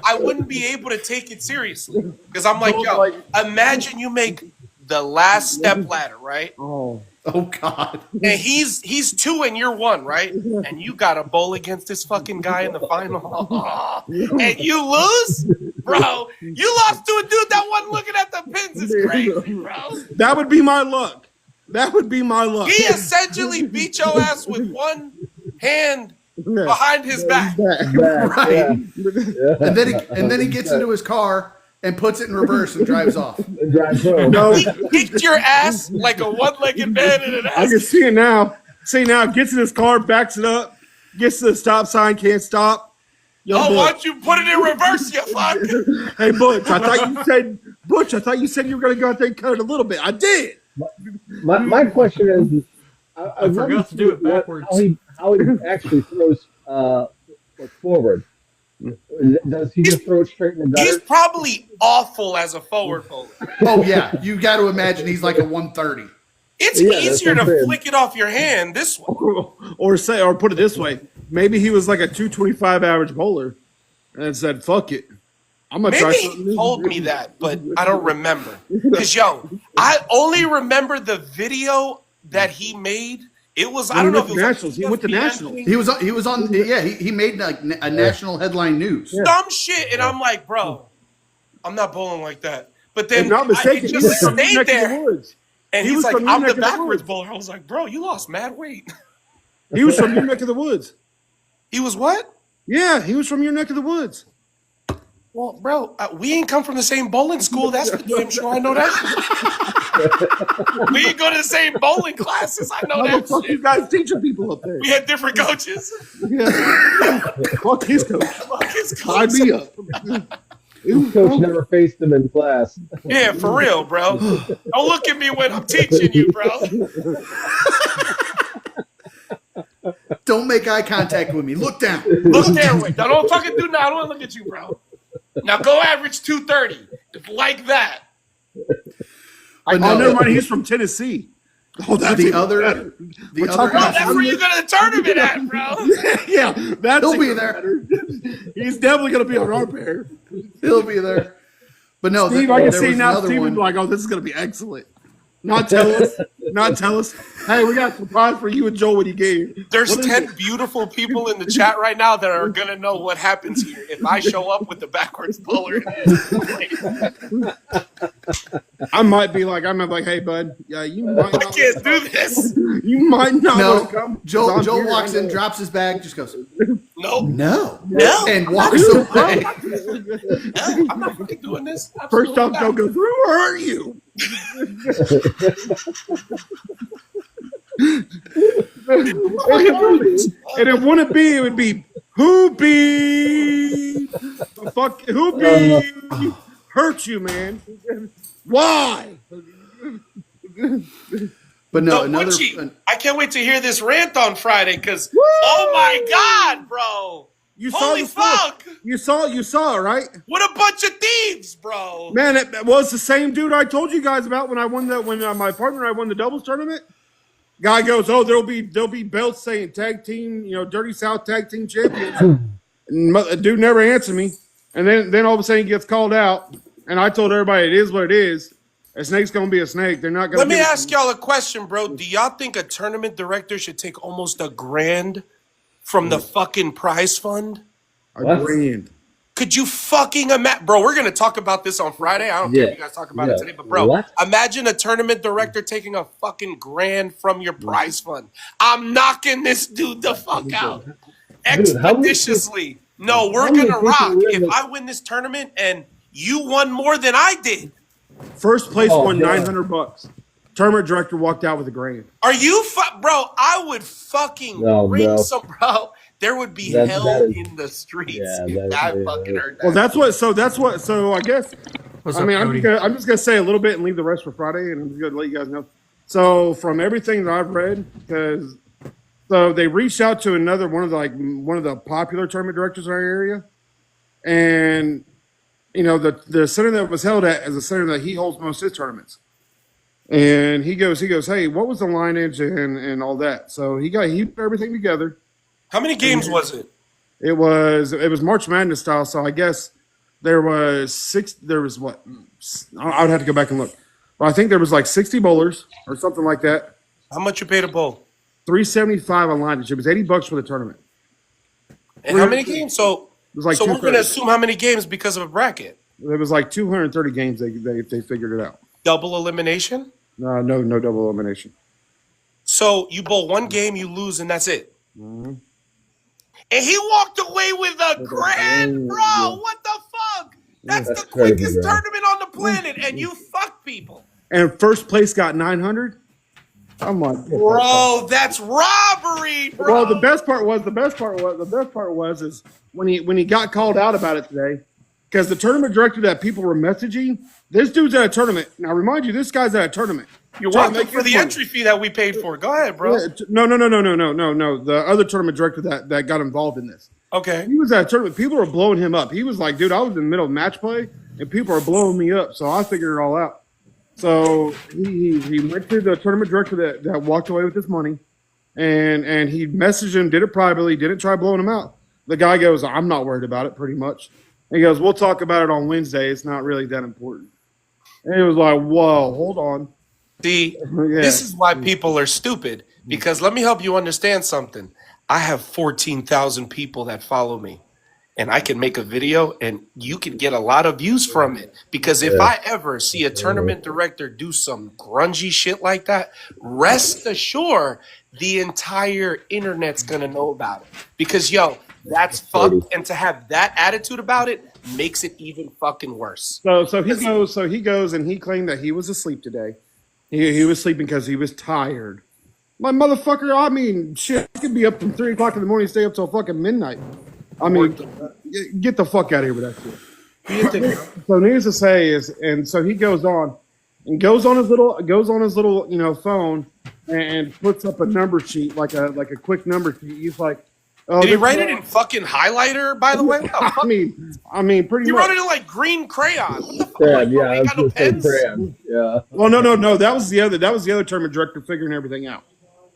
Speaker 7: I wouldn't be able to take it seriously. Cause I'm like, yo, imagine you make the last step ladder, right?
Speaker 6: Oh.
Speaker 1: oh God.
Speaker 7: And he's 2 and you're 1, right? And you got to bowl against this fucking guy in the final. And you lose? Bro, you lost to a dude that wasn't looking at the pins. Is crazy, bro.
Speaker 6: That would be my luck. That would be my luck.
Speaker 7: He essentially beat your ass with one hand behind his back.
Speaker 1: Right. And then he gets into his car and puts it in reverse and drives off.
Speaker 5: Drive home.
Speaker 6: No,
Speaker 7: He kicked your ass like a one-legged man in an
Speaker 6: I
Speaker 7: ass.
Speaker 6: can see it now. See now, gets in his car, backs it up, gets to the stop sign, can't stop. Yo,
Speaker 7: Oh,
Speaker 6: Butch.
Speaker 7: why don't you put it in reverse, you fuck?
Speaker 6: Hey, Butch, I thought you said you were going to go out there and cut it a little bit. I did.
Speaker 5: My question is,
Speaker 4: I forgot to do it backwards.
Speaker 5: How he actually throws forward. Does he just throw it straight in the
Speaker 7: He's
Speaker 5: gutter?
Speaker 7: probably awful as a forward bowler.
Speaker 1: Oh yeah, you got to imagine he's like a 130.
Speaker 7: It's
Speaker 5: Yeah, that's
Speaker 7: easier
Speaker 5: what I'm
Speaker 7: to
Speaker 5: saying.
Speaker 7: flick it off your hand this way.
Speaker 6: Or put it this way. Maybe he was like a 225 average bowler and said, fuck it. I'm going to try
Speaker 7: Maybe
Speaker 6: something
Speaker 7: he
Speaker 6: new.
Speaker 7: told me that, but I don't remember. Because, yo, I only remember the video that he made. It was, I don't know if it was
Speaker 6: Nationals. He went to
Speaker 7: ESPN
Speaker 6: Nationals.
Speaker 7: thing.
Speaker 1: He was on yeah, he made like a national headline news.
Speaker 7: Dumb shit. And I'm like, bro, I'm not bowling like that. But then
Speaker 6: If not mistaken,
Speaker 7: I
Speaker 6: he
Speaker 7: just
Speaker 6: was from your
Speaker 7: stayed
Speaker 6: neck of the
Speaker 7: there.
Speaker 6: woods.
Speaker 7: And
Speaker 6: He
Speaker 7: he's
Speaker 6: was
Speaker 7: like,
Speaker 6: from your
Speaker 7: I'm
Speaker 6: neck
Speaker 7: the
Speaker 6: of the
Speaker 7: backwards
Speaker 6: woods.
Speaker 7: bowler. I was like, bro, you lost mad weight.
Speaker 6: He was from your neck of the woods.
Speaker 7: He was what?
Speaker 6: Yeah, he was from your neck of the woods.
Speaker 7: Well, bro, we ain't come from the same bowling school. That's for damn sure. I know that. We ain't go to the same bowling classes. I know
Speaker 6: How the
Speaker 7: that
Speaker 6: fuck you
Speaker 7: shit.
Speaker 6: guys teaching people up there?
Speaker 7: We had different coaches.
Speaker 6: Yeah. Fuck his coach.
Speaker 7: Fuck his
Speaker 6: Tie
Speaker 7: coach.
Speaker 6: me up.
Speaker 5: His coach never faced him in class.
Speaker 7: Yeah, for real, bro. Don't look at me when I'm teaching you, bro.
Speaker 1: Don't make eye contact with me. Look down.
Speaker 7: Look there. Wait. Now, don't fucking do now. I don't want to look at you, bro. Now go average 230. Like that.
Speaker 1: But
Speaker 6: Oh,
Speaker 1: no,
Speaker 6: never mind. He's from Tennessee. Oh, that's
Speaker 1: the
Speaker 6: even
Speaker 1: other
Speaker 6: better.
Speaker 1: the
Speaker 6: We're
Speaker 1: other
Speaker 6: talking
Speaker 7: Bro,
Speaker 6: about-
Speaker 7: that's where you go to the tournament at, bro.
Speaker 6: Yeah, that's
Speaker 1: He'll be
Speaker 6: even
Speaker 1: there.
Speaker 6: better. He's definitely going to be on our pair.
Speaker 1: he'll be there. But no,
Speaker 6: Steve,
Speaker 1: there
Speaker 6: I can
Speaker 1: was
Speaker 6: see now.
Speaker 1: another
Speaker 6: Steve would
Speaker 1: one.
Speaker 6: be like, "Oh, this is going to be excellent." Not tell us. Not tell us. Hey, we got a surprise for you and Joe when he gave.
Speaker 7: There's
Speaker 6: What is
Speaker 7: 10
Speaker 6: it?
Speaker 7: beautiful people in the chat right now that are going to know what happens here if I show up with the backwards bowler.
Speaker 6: I might be like, hey, bud. Yeah, you might.
Speaker 7: I
Speaker 6: Not
Speaker 7: can't do this.
Speaker 6: You might not
Speaker 1: No,
Speaker 6: want to come.
Speaker 1: Joe
Speaker 6: I'm here,
Speaker 1: walks
Speaker 6: I
Speaker 1: in,
Speaker 6: know.
Speaker 1: drops his bag, just goes,
Speaker 7: Nope.
Speaker 1: no,
Speaker 7: No.
Speaker 1: and walks away.
Speaker 7: No, I'm not fucking doing this.
Speaker 6: First off,
Speaker 7: Absolutely
Speaker 6: Joe
Speaker 7: not.
Speaker 6: goes, "Who are you?" And it wouldn't be. It would be who be fuck who be hurt you, man. Why?
Speaker 1: But no,
Speaker 7: No,
Speaker 1: another.
Speaker 7: Butchie, I can't wait to hear this rant on Friday because, oh my God, bro.
Speaker 6: You saw
Speaker 7: Holy
Speaker 6: the stuff.
Speaker 7: fuck.
Speaker 6: You saw it, right?
Speaker 7: What a bunch of thieves, bro.
Speaker 6: Man, it was the same dude I told you guys about when I won my partner and I won the doubles tournament. Guy goes, oh, there'll be belts saying tag team, Dirty South tag team champions. And dude never answered me. And then all of a sudden he gets called out. And I told everybody it is what it is. A snake's gonna be a snake. They're not gonna.
Speaker 7: Let me ask y'all a question, bro. Do y'all think a tournament director should take almost $1,000 from the fucking prize fund?
Speaker 6: $1,000.
Speaker 7: Could you fucking imagine? Bro, we're going to talk about this on Friday. I don't care if you guys talk about it today, but bro, imagine a tournament director taking a fucking $1,000 from your prize fund. I'm knocking this dude the fuck out. Expeditiously. No, we're going to rock. If I win this tournament and you won more than I did.
Speaker 6: First place won $900. Tournament director walked out with $1,000.
Speaker 7: Are you bro? I would fucking bring some, bro. There would be hell in the streets if I fucking heard that.
Speaker 6: Well, that's what. So I guess. I'm just gonna say a little bit and leave the rest for Friday, and I'm just gonna let you guys know. So from everything that I've read, so they reached out to one of the popular tournament directors in our area, and the center that was held at is a center that he holds most of his tournaments. And he goes, hey, what was the lineage and all that? So he put everything together.
Speaker 7: How many games was it?
Speaker 6: It was March Madness style. So I guess there was what? I would have to go back and look. But I think there was like 60 bowlers or something like that.
Speaker 7: How much you paid a bowl?
Speaker 6: $375 on lineage. It was $80 for the tournament.
Speaker 7: And how many games? So
Speaker 6: it was like
Speaker 7: we're going to assume how many games because of a bracket?
Speaker 6: It was like 230 games. They figured it out.
Speaker 7: Double elimination?
Speaker 6: No double elimination.
Speaker 7: So you bowl one game, you lose, and that's it.
Speaker 6: Mm-hmm.
Speaker 7: And he walked away with $1,000, bro. Yeah. What the fuck? That's the quickest tournament on the planet, and you fuck people.
Speaker 6: And first place got 900. I'm like,
Speaker 7: bro, that's robbery, bro.
Speaker 6: Well, the best part was is when he got called out about it today, because the tournament director that people were messaging, this dude's at a tournament. Now, remind you, this guy's at a tournament.
Speaker 7: You're welcome for the entry fee that we paid for. Go ahead, bro.
Speaker 6: Yeah, no. The other tournament director that got involved in this.
Speaker 7: Okay.
Speaker 6: He was at a tournament. People were blowing him up. He was like, dude, I was in the middle of match play, and people are blowing me up. So I figured it all out. So he went to the tournament director that walked away with his money, and he messaged him, did it privately, didn't try blowing him out. The guy goes, I'm not worried about it, pretty much. And he goes, we'll talk about it on Wednesday. It's not really that important. And it was like, whoa, hold on.
Speaker 7: See, This is why people are stupid. Because let me help you understand something. I have 14,000 people that follow me. And I can make a video and you can get a lot of views from it. Because if I ever see a tournament director do some grungy shit like that, rest assured the entire internet's going to know about it. Because, that's fucked. And to have that attitude about it makes it even fucking worse.
Speaker 6: So he goes and he claimed that he was asleep today. He was sleeping because he was tired. My motherfucker, I mean, shit, I could be up from 3 o'clock in the morning, stay up till fucking midnight. I mean, get the fuck out of here with that shit. So needless to say is, and so he goes on his little phone and puts up a number sheet like a quick number sheet. He's like,
Speaker 7: did he write it in fucking highlighter, by the way?
Speaker 6: I mean, pretty much.
Speaker 7: He wrote it in like green crayon. What the fuck?
Speaker 5: I was
Speaker 7: no pens?
Speaker 5: crayon. Yeah.
Speaker 6: Well, no. That was the other tournament director figuring everything out.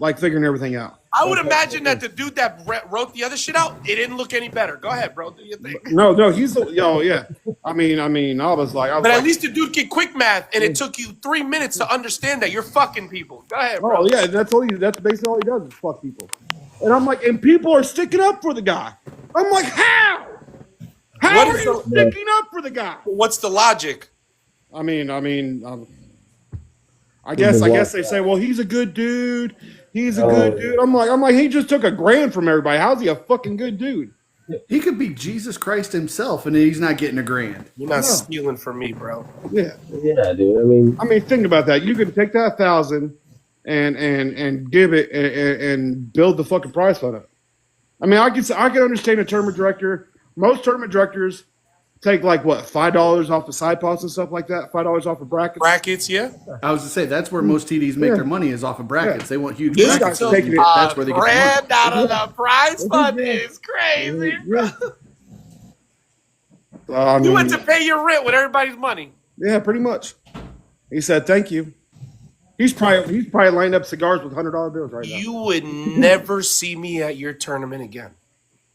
Speaker 7: I would imagine that the dude that wrote the other shit out, it didn't look any better. Go ahead, bro. Do your thing.
Speaker 6: No, yeah. I mean, I was like,
Speaker 7: at least the dude can quick math, and it took you 3 minutes to understand that you're fucking people. Go ahead, bro.
Speaker 6: Oh yeah, that's basically all he does is fuck people. And I'm like, and people are sticking up for the guy. I'm like, how? How are you sticking up for the guy?
Speaker 7: What's the logic?
Speaker 6: I guess they say, well, he's a good dude. He's a good dude. I'm like, he just took $1,000 from everybody. How's he a fucking good dude?
Speaker 1: He could be Jesus Christ himself, and he's not getting $1,000.
Speaker 7: You're not stealing from me, bro.
Speaker 6: Yeah,
Speaker 5: dude.
Speaker 6: I mean, think about that. You could take that $1,000 and give it and build the fucking prize fund up. I mean, I can understand a tournament director. Most tournament directors take like what, $5 off of side pots and stuff like that. $5 off of brackets.
Speaker 7: Brackets, yeah.
Speaker 1: I was to say that's where most TDs make their money is off of brackets. They want huge
Speaker 6: This
Speaker 1: brackets.
Speaker 6: guy's taking it.
Speaker 1: That's where they get the money.
Speaker 7: Out of the prize fund is crazy, bro. You went to pay your rent with everybody's money.
Speaker 6: Yeah, pretty much. He said, "Thank you." He's probably lined up cigars with $100 bills right now.
Speaker 7: You would never see me at your tournament again.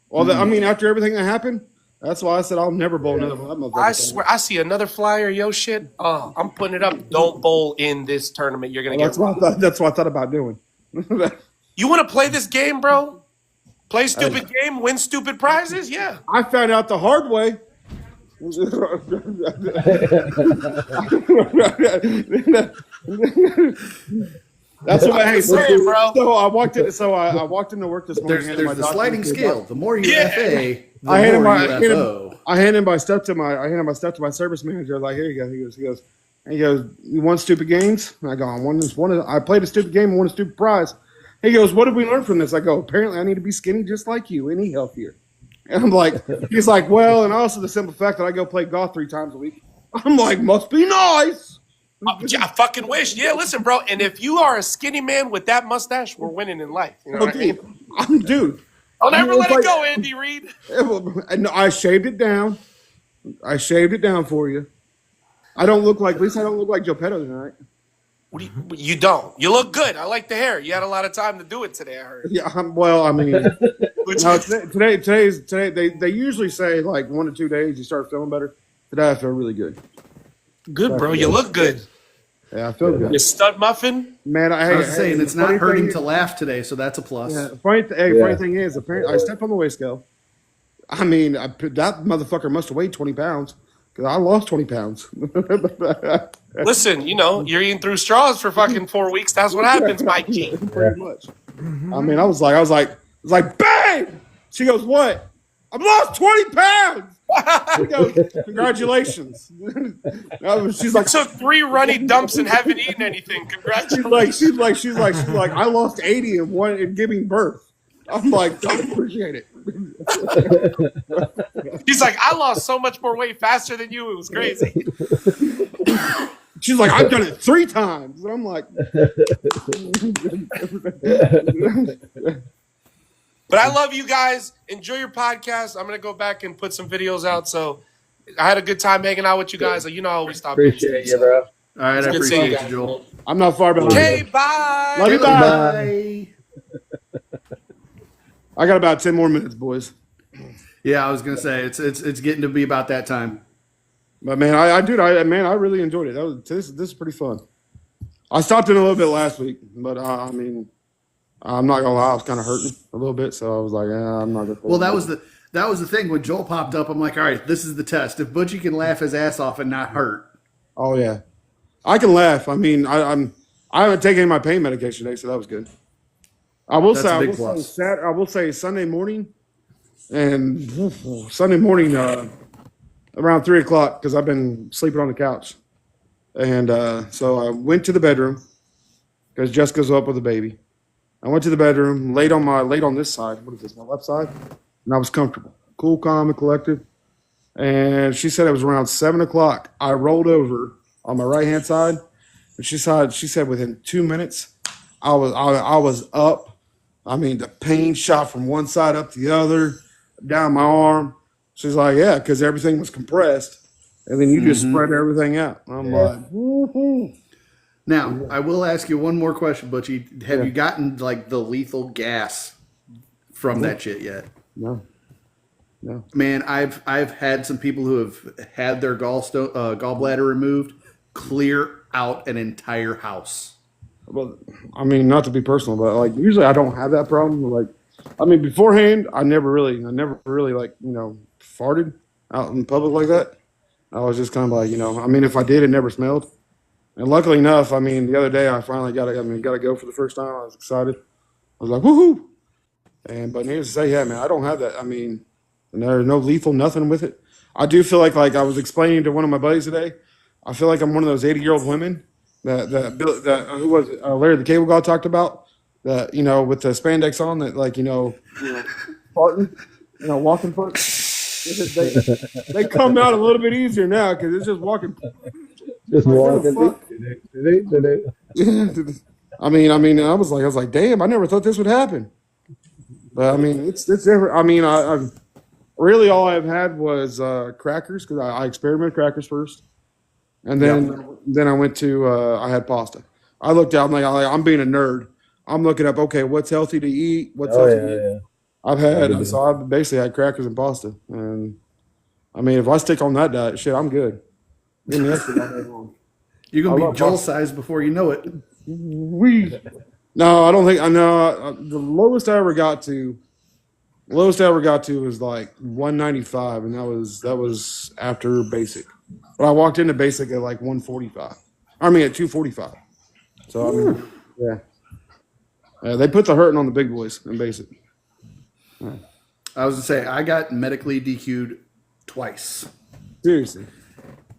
Speaker 6: Well, I mean, after everything that happened, that's why I said I'll never bowl another one.
Speaker 7: I swear, I see another flyer, yo shit. I'm putting it up. Don't bowl in this tournament. You're gonna get.
Speaker 6: That's what I thought about doing.
Speaker 7: You want to play this game, bro? Play stupid game, win stupid prizes. Yeah.
Speaker 6: I found out the hard way. That's what
Speaker 7: I'm saying, bro.
Speaker 6: So I walked in. So I walked into work this morning.
Speaker 1: There's the sliding scale. The more you
Speaker 7: Yeah.
Speaker 1: FA, the
Speaker 6: I handed
Speaker 1: more
Speaker 6: my
Speaker 1: you FO.
Speaker 6: I handed my stuff to my service manager. Like, here you go. He goes, you want stupid games? And I go, I played a stupid game and won a stupid prize. He goes, what did we learn from this? I go, apparently I need to be skinny just like you, any healthier. And I'm like, he's like, well, and also the simple fact that I go play golf 3 times a week. I'm like, must be nice.
Speaker 7: I fucking wish. Yeah, listen, bro. And if you are a skinny man with that mustache, we're winning in life. You know what I mean?
Speaker 6: Dude.
Speaker 7: Don't ever
Speaker 6: You
Speaker 7: let
Speaker 6: look
Speaker 7: it
Speaker 6: like-
Speaker 7: go, Andy Reid.
Speaker 6: And I shaved it down. For you. I don't look like, at least I don't look like Joe Petto tonight.
Speaker 7: You don't. You look good. I like the hair. You had a lot of time to do it today, I heard.
Speaker 6: Yeah, well, I mean, no, today they usually say like 1 to 2 days you start feeling better. Today I feel really good.
Speaker 7: Good, bro. You look good.
Speaker 6: Yeah, I feel good.
Speaker 7: You stud muffin.
Speaker 6: Man,
Speaker 1: I was saying it's not
Speaker 6: funny
Speaker 1: hurting
Speaker 6: thing
Speaker 1: to laugh today, so that's a plus.
Speaker 6: Yeah, funny thing is, apparently I stepped on the weight scale. I mean, that motherfucker must have weighed 20 pounds because I lost 20 pounds.
Speaker 7: Listen, you're eating through straws for fucking 4 weeks. That's what happens, Mikey.
Speaker 6: Pretty much. I mean, I was like, babe. She goes, what? I've lost 20 pounds. She goes, congratulations. She's like,
Speaker 7: Took 3 runny dumps and haven't eaten anything. Congratulations.
Speaker 6: she's like, I lost 80 in giving birth. I'm like, don't appreciate it.
Speaker 7: He's like, I lost so much more weight faster than you. It was crazy.
Speaker 6: She's like, I've done it 3 times. And I'm like,
Speaker 7: but I love you guys. Enjoy your podcast. I'm going to go back and put some videos out. So I had a good time hanging out with you guys. I always stop.
Speaker 5: Appreciate you, bro.
Speaker 1: All right, I
Speaker 7: good seeing
Speaker 1: appreciate
Speaker 7: you
Speaker 1: you,
Speaker 7: guys.
Speaker 1: Joel.
Speaker 6: I'm not far behind.
Speaker 7: Okay, bye.
Speaker 6: Love you,
Speaker 1: Bye.
Speaker 6: I got about 10 more minutes, boys.
Speaker 1: Yeah, I was gonna say it's getting to be about that time.
Speaker 6: But man, I really enjoyed it. This is pretty fun. I stopped in a little bit last week, but I mean, I'm not gonna lie, I was kind of hurting a little bit, so I was like, I'm not gonna.
Speaker 1: Well, that was the thing when Joel popped up. I'm like, all right, this is the test. If Butchie can laugh his ass off and not hurt,
Speaker 6: Oh yeah, I can laugh. I mean, I haven't taken any of my pain medication today, so that was good. I will
Speaker 1: That's a big
Speaker 6: say,
Speaker 1: plus.
Speaker 6: I will say Sunday morning, and Sunday morning around 3:00 because I've been sleeping on the couch, and so I went to the bedroom because Jessica's up with the baby. I went to the bedroom, laid on this side. What is this? My left side, and I was comfortable, cool, calm, and collected. And she said it was around 7:00. I rolled over on my right hand side, and she said within 2 minutes, I was up. I mean, the pain shot from one side up the other, down my arm. She's like, yeah, because everything was compressed, and then you just spread everything out. I'm like, woohoo.
Speaker 1: now I will ask you one more question, Butchie. Have you gotten like the lethal gas from that shit yet?
Speaker 6: No.
Speaker 1: Man, I've had some people who have had their gallbladder removed clear out an entire house.
Speaker 6: Well, I mean, not to be personal, but like usually I don't have that problem. Like, I mean, beforehand, I never really like, farted out in public like that. I was just kind of like, I mean, if I did, it never smelled. And luckily enough, I mean, the other day I finally got to go for the first time. I was excited. I was like, woohoo! But needless to say, yeah, man, I don't have that. I mean, there's no lethal nothing with it. I do feel like I was explaining to one of my buddies today. I feel like I'm one of those 80-year-old women that who was it? Larry the Cable Guy talked about that, with the spandex on that, like, farting, walking foot. They come out a little bit easier now because it's just walking.
Speaker 5: Just walking.
Speaker 6: I mean, I was like, damn, I never thought this would happen. But I mean, it's different. I mean, I've really all I've had was crackers because I experimented with crackers first, and then I went to I had pasta. I looked out. I'm being a nerd. I'm looking up. Okay, what's healthy to eat? What's
Speaker 5: Oh
Speaker 6: healthy to eat?
Speaker 5: yeah, yeah.
Speaker 6: I've basically had crackers and pasta. And I mean, if I stick on that diet, shit, I'm good. Give me that shit all day long.
Speaker 1: You're
Speaker 6: I
Speaker 1: gonna
Speaker 6: love
Speaker 1: be Joel
Speaker 6: pasta.
Speaker 1: size before you know it.
Speaker 6: No, I don't think I know. The lowest I ever got to was like 195, and that was after basic. But I walked into basic at like 145. I mean at 245. So I mean, yeah, they put the hurting on the big boys in basic.
Speaker 1: I was gonna say I got medically DQ'd twice,
Speaker 6: Seriously.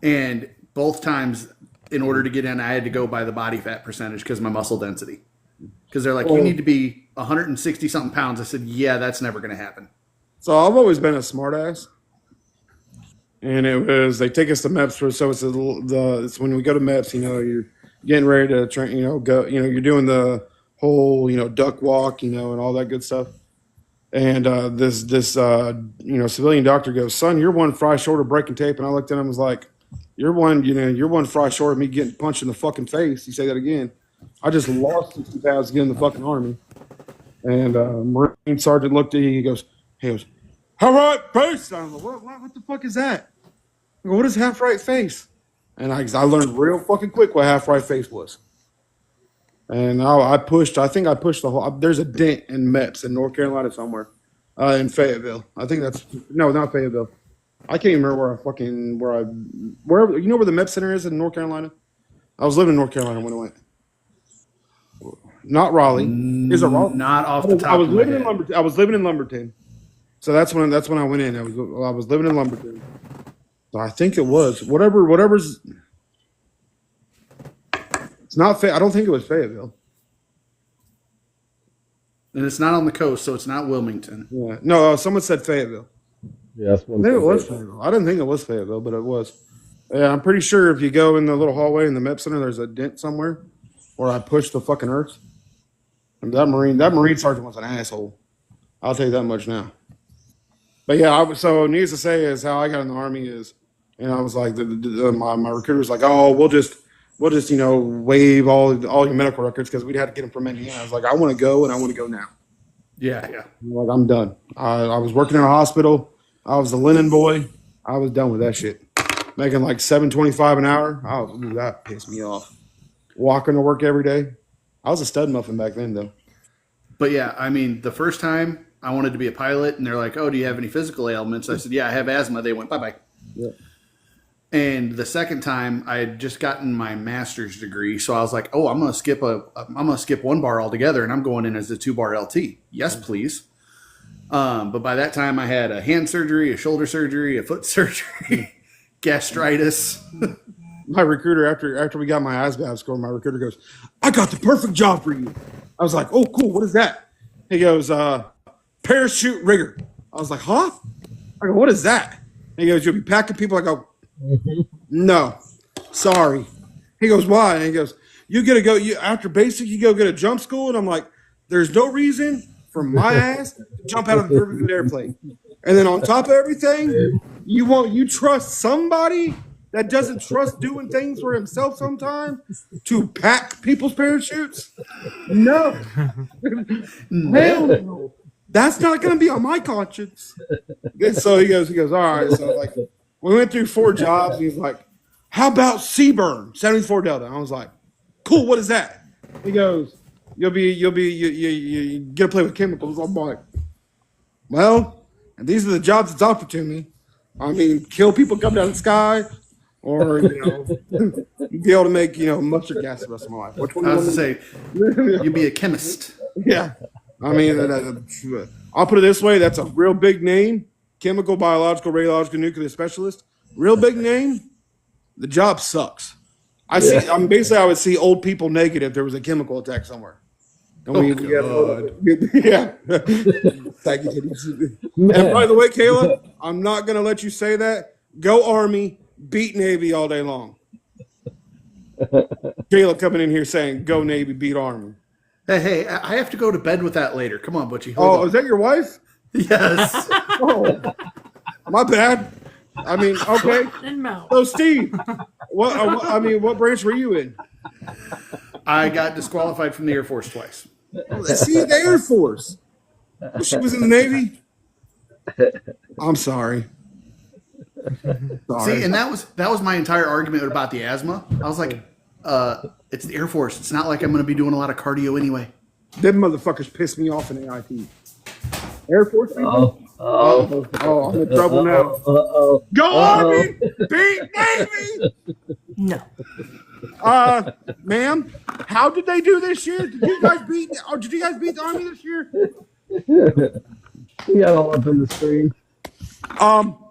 Speaker 1: and both times, in order to get in, I had to go by the body fat percentage because of my muscle density. Because they're like, you need to be 160 something pounds. I said, yeah, that's never gonna happen.
Speaker 6: So I've always been a smartass, and it was they take us to MEPS for so it's when we go to MEPS, you're getting ready to train, you're doing the whole duck walk, and all that good stuff. And this civilian doctor goes, son, you're one fry short of breaking tape. And I looked at him and was like, you're one fry short of me getting punched in the fucking face. You say that again. I just lost 60 pounds to get in the fucking Army. And Marine Sergeant looked at me, he goes, all right, face. I'm like, what the fuck is that? I go, what is half right face? And I learned real fucking quick what half right face was. And I think I pushed the whole. There's a dent in MEPS in North Carolina somewhere, in Fayetteville. I think not Fayetteville. I can't even remember wherever where the MEPS Center is in North Carolina. I was living in North Carolina when I went. Not Raleigh. Is it Raleigh?
Speaker 1: Not off the top
Speaker 6: I was
Speaker 1: of my
Speaker 6: living
Speaker 1: head.
Speaker 6: in Lumberton. I was living in Lumberton, so that's when I went in. I was living in Lumberton. So I think it was whatever's. It's not. I don't think it was Fayetteville.
Speaker 1: And it's not on the coast, so it's not Wilmington.
Speaker 6: Yeah. No, someone said Fayetteville.
Speaker 5: Yeah, that's one.
Speaker 6: Maybe it was Fayetteville. I didn't think it was Fayetteville, but it was. Yeah, I'm pretty sure if you go in the little hallway in the MEP Center, there's a dent somewhere where I pushed the fucking earth. And that Marine sergeant was an asshole. I'll tell you that much now. But yeah, so needless to say is how I got in the Army is, and I was like, my recruiter was like, oh, we'll just waive all your medical records because we'd had to get them from Indiana. I was like, I want to go and I want to go now.
Speaker 1: Yeah.
Speaker 6: I'm like, I'm done. I was working in a hospital. I was a linen boy. I was done with that shit. Making like $7.25 an hour. That pissed me off. Walking to work every day. I was a stud muffin back then, though.
Speaker 1: But yeah, I mean, the first time I wanted to be a pilot, and they're like, oh, do you have any physical ailments? I said, yeah, I have asthma. They went, bye-bye.
Speaker 6: Yeah.
Speaker 1: And the second time, I had just gotten my master's degree, so I was like, "Oh, I'm gonna skip one bar altogether, and I'm going in as a 2-bar LT." Yes, please. But by that time, I had a hand surgery, a shoulder surgery, a foot surgery, gastritis.
Speaker 6: My recruiter, after we got my ASVAB score, my recruiter goes, "I got the perfect job for you." I was like, "Oh, cool. What is that?" He goes, "Parachute rigger." I was like, "Huh?" I go, "What is that?" He goes, "You'll be packing people." I go, "No, sorry." He goes, "Why?" And he goes, "You gotta go. After basic, you go get a jump school." And I'm like, "There's no reason for my ass to jump out of a perfect airplane." And then on top of everything, you trust somebody that doesn't trust doing things for himself sometimes to pack people's parachutes? No, hell no. That's not going to be on my conscience. And so he goes, all right. So like, we went through 4 jobs. And he's like, how about Seaburn 74 Delta? And I was like, cool. What is that? He goes, you get to play with chemicals. I'm like, well, and these are the jobs that's offered to me. I mean, kill people come down the sky, or be able to make mustard gas the rest of my life. Which one?
Speaker 1: I was to say, you'd be a chemist.
Speaker 6: Yeah. I mean, I'll put it this way. That's a real big name. Chemical, biological, radiological, nuclear specialist. Real big name. The job sucks. I would see old people naked if there was a chemical attack somewhere. And yeah. Thank you. And by the way, Kayla, I'm not going to let you say that. Go Army, beat Navy all day long. Kayla coming in here saying, go Navy, beat Army.
Speaker 1: Hey, I have to go to bed with that later. Come on, Butchie.
Speaker 6: Oh,
Speaker 1: Hold
Speaker 6: is that your wife?
Speaker 1: Yes.
Speaker 6: Oh, my bad. I mean, okay.
Speaker 4: And mouth.
Speaker 6: So, Steve, what branch were you in?
Speaker 1: I got disqualified from the Air Force twice.
Speaker 6: See, the Air Force. She was in the Navy. I'm sorry.
Speaker 1: See, and that was my entire argument about the asthma. I was like, it's the Air Force. It's not like I'm going to be doing a lot of cardio anyway.
Speaker 6: Them motherfuckers pissed me off in AIT. Air Force people?
Speaker 5: Oh,
Speaker 6: I'm in trouble now. Go Army! Beat Navy!
Speaker 3: No.
Speaker 6: Ma'am, how did they do this year? Did you guys beat the Army this year?
Speaker 5: We got all up in the screen.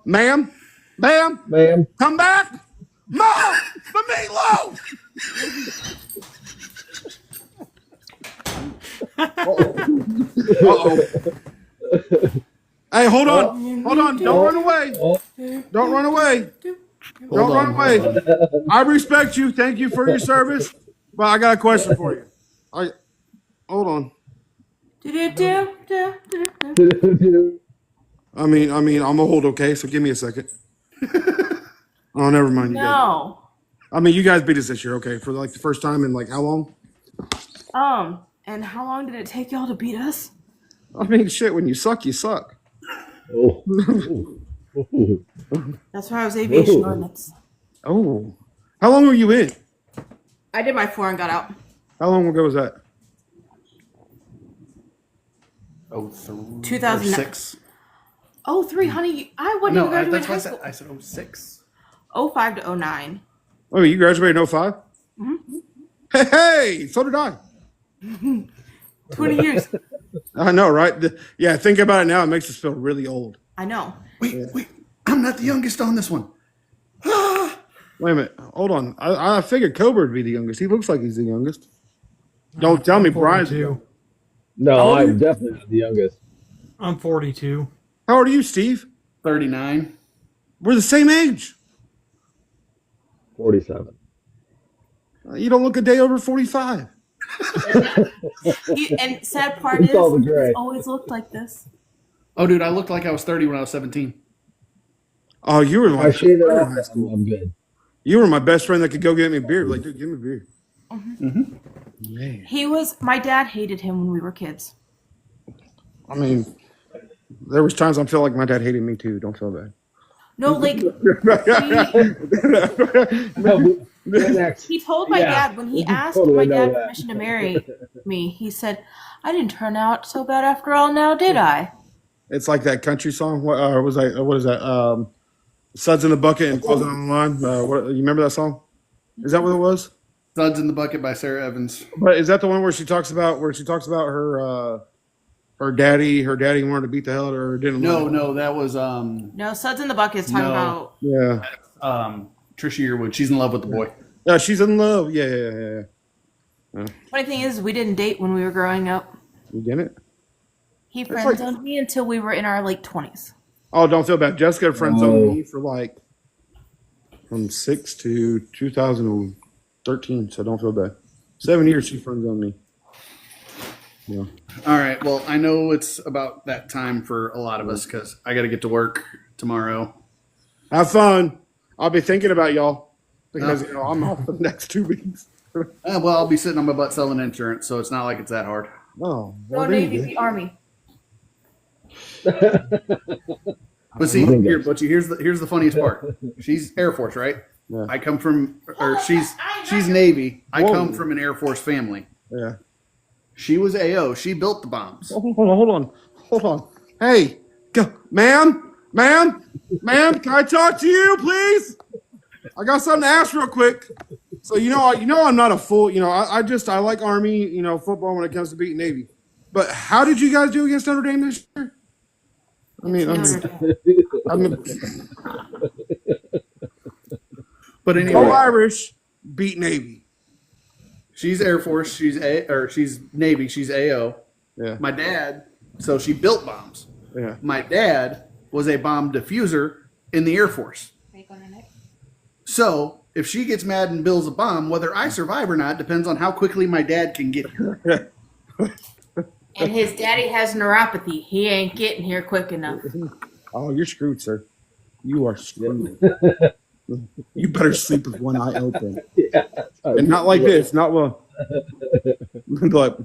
Speaker 6: Ma'am,
Speaker 5: Ma'am.
Speaker 6: come back! Mom, the meatloaf! Uh-oh. Hey, hold on. Don't run away. Don't run away. Don't run away. I respect you. Thank you for your service. But I got a question for you. Hold on. I mean, I'm old, okay? So give me a second. Oh, never mind. You guys.
Speaker 3: No.
Speaker 6: I mean, you guys beat us this year, okay? For like the first time in like how long?
Speaker 3: And how long did it take y'all to beat us?
Speaker 6: I mean, shit. When you suck, you suck.
Speaker 5: Oh.
Speaker 3: That's why I was aviation ordnance.
Speaker 6: Oh, how long were you in?
Speaker 3: I did my 4 and got out.
Speaker 6: How long ago was that?
Speaker 1: Oh,
Speaker 3: 2006. Oh, 3, honey. I wasn't
Speaker 1: No,
Speaker 3: even graduating
Speaker 1: that's why
Speaker 3: high
Speaker 1: I
Speaker 3: school.
Speaker 1: said 06.
Speaker 3: 05 to 09.
Speaker 6: Oh, you graduated in 05?
Speaker 3: Mm-hmm.
Speaker 6: Hey, so did I.
Speaker 3: 20 years.
Speaker 6: I know, right? Yeah, think about it now. It makes us feel really old.
Speaker 3: I know.
Speaker 1: Wait. I'm not the youngest on this one.
Speaker 6: Wait a minute. Hold on. I figured Cobra would be the youngest. He looks like he's the youngest. Don't tell me Brian's.
Speaker 4: 42.
Speaker 5: No, I'm definitely not the youngest.
Speaker 4: I'm 42.
Speaker 6: How old are you, Steve?
Speaker 1: 39.
Speaker 6: We're the same age.
Speaker 5: 47.
Speaker 6: You don't look a day over 45.
Speaker 3: And sad part
Speaker 5: It's
Speaker 3: is,
Speaker 5: all the gray.
Speaker 3: it's always looked like this.
Speaker 1: Oh, dude, I looked like I was 30 when I was 17.
Speaker 6: Oh, you were
Speaker 5: If
Speaker 6: my
Speaker 5: I
Speaker 6: best
Speaker 5: shave it
Speaker 6: friend in
Speaker 5: off,
Speaker 6: high school.
Speaker 5: I'm good.
Speaker 6: You were my best friend that could go get me a beer. Like, dude, give me a beer. Man.
Speaker 3: My dad hated him when we were kids.
Speaker 6: I mean, there was times I felt like my dad hated me too. Don't feel bad.
Speaker 3: No, like,
Speaker 5: Next.
Speaker 3: he told my
Speaker 5: Yeah,
Speaker 3: dad when he
Speaker 5: we can
Speaker 3: asked
Speaker 5: totally
Speaker 3: my
Speaker 5: know
Speaker 3: dad
Speaker 5: that.
Speaker 3: permission to marry me, he said, I didn't turn out so bad after all now, did I?
Speaker 6: It's like that country song. What was that? What is that? Suds in the Bucket and Closing on the Line. You remember that song? Is that what it was?
Speaker 1: Suds in the Bucket by Sarah Evans.
Speaker 6: But is that the one where she talks about her daddy wanted to beat the hell out of her or didn't?
Speaker 1: No, that was
Speaker 3: No, Suds in the Bucket is talking
Speaker 1: No.
Speaker 3: about.
Speaker 6: Yeah.
Speaker 1: Trisha Yearwood. She's in love with the boy.
Speaker 6: Yeah, she's in love. Yeah.
Speaker 3: Funny thing is, we didn't date when we were growing up.
Speaker 6: You get it?
Speaker 3: He
Speaker 6: like-
Speaker 3: friend zoned me until we were in our late 20s.
Speaker 6: Oh, don't feel bad. Jessica friend zoned me for like from 6 to 2013, so don't feel bad. 7 years she friend zoned me. Yeah.
Speaker 1: All right. Well, I know it's about that time for a lot of us because I got to get to work tomorrow.
Speaker 6: Have fun. I'll be thinking about y'all because I'm off for the next 2 weeks.
Speaker 1: Well, I'll be sitting on my butt selling insurance, so it's not like it's that hard.
Speaker 6: Oh,
Speaker 3: No,
Speaker 6: well,
Speaker 3: Navy,
Speaker 6: then-
Speaker 3: the Army.
Speaker 1: But see, here's the funniest part. She's Air Force, right?
Speaker 6: Yeah.
Speaker 1: I come from, or she's Navy. I
Speaker 6: Whoa.
Speaker 1: come from an Air Force family.
Speaker 6: Yeah.
Speaker 1: She was AO. She built the bombs.
Speaker 6: Hold on. Hey, go, ma'am, can I talk to you, please? I got something to ask real quick. So I'm not a full. I like Army. Football when it comes to beating Navy. But how did you guys do against Notre Dame this year?
Speaker 1: But anyway,
Speaker 6: Go Irish beat Navy.
Speaker 1: she's Air Force. She's Navy. She's AO.
Speaker 6: Yeah.
Speaker 1: My dad. So she built bombs.
Speaker 6: Yeah.
Speaker 1: My dad was a bomb diffuser in the Air Force. So if she gets mad and builds a bomb, whether I survive or not depends on how quickly my dad can get here.
Speaker 3: And his daddy has neuropathy. He ain't getting here quick enough.
Speaker 6: Oh, you're screwed, sir. You are screwed. You better sleep with one eye open. And not like this. Not well. Like,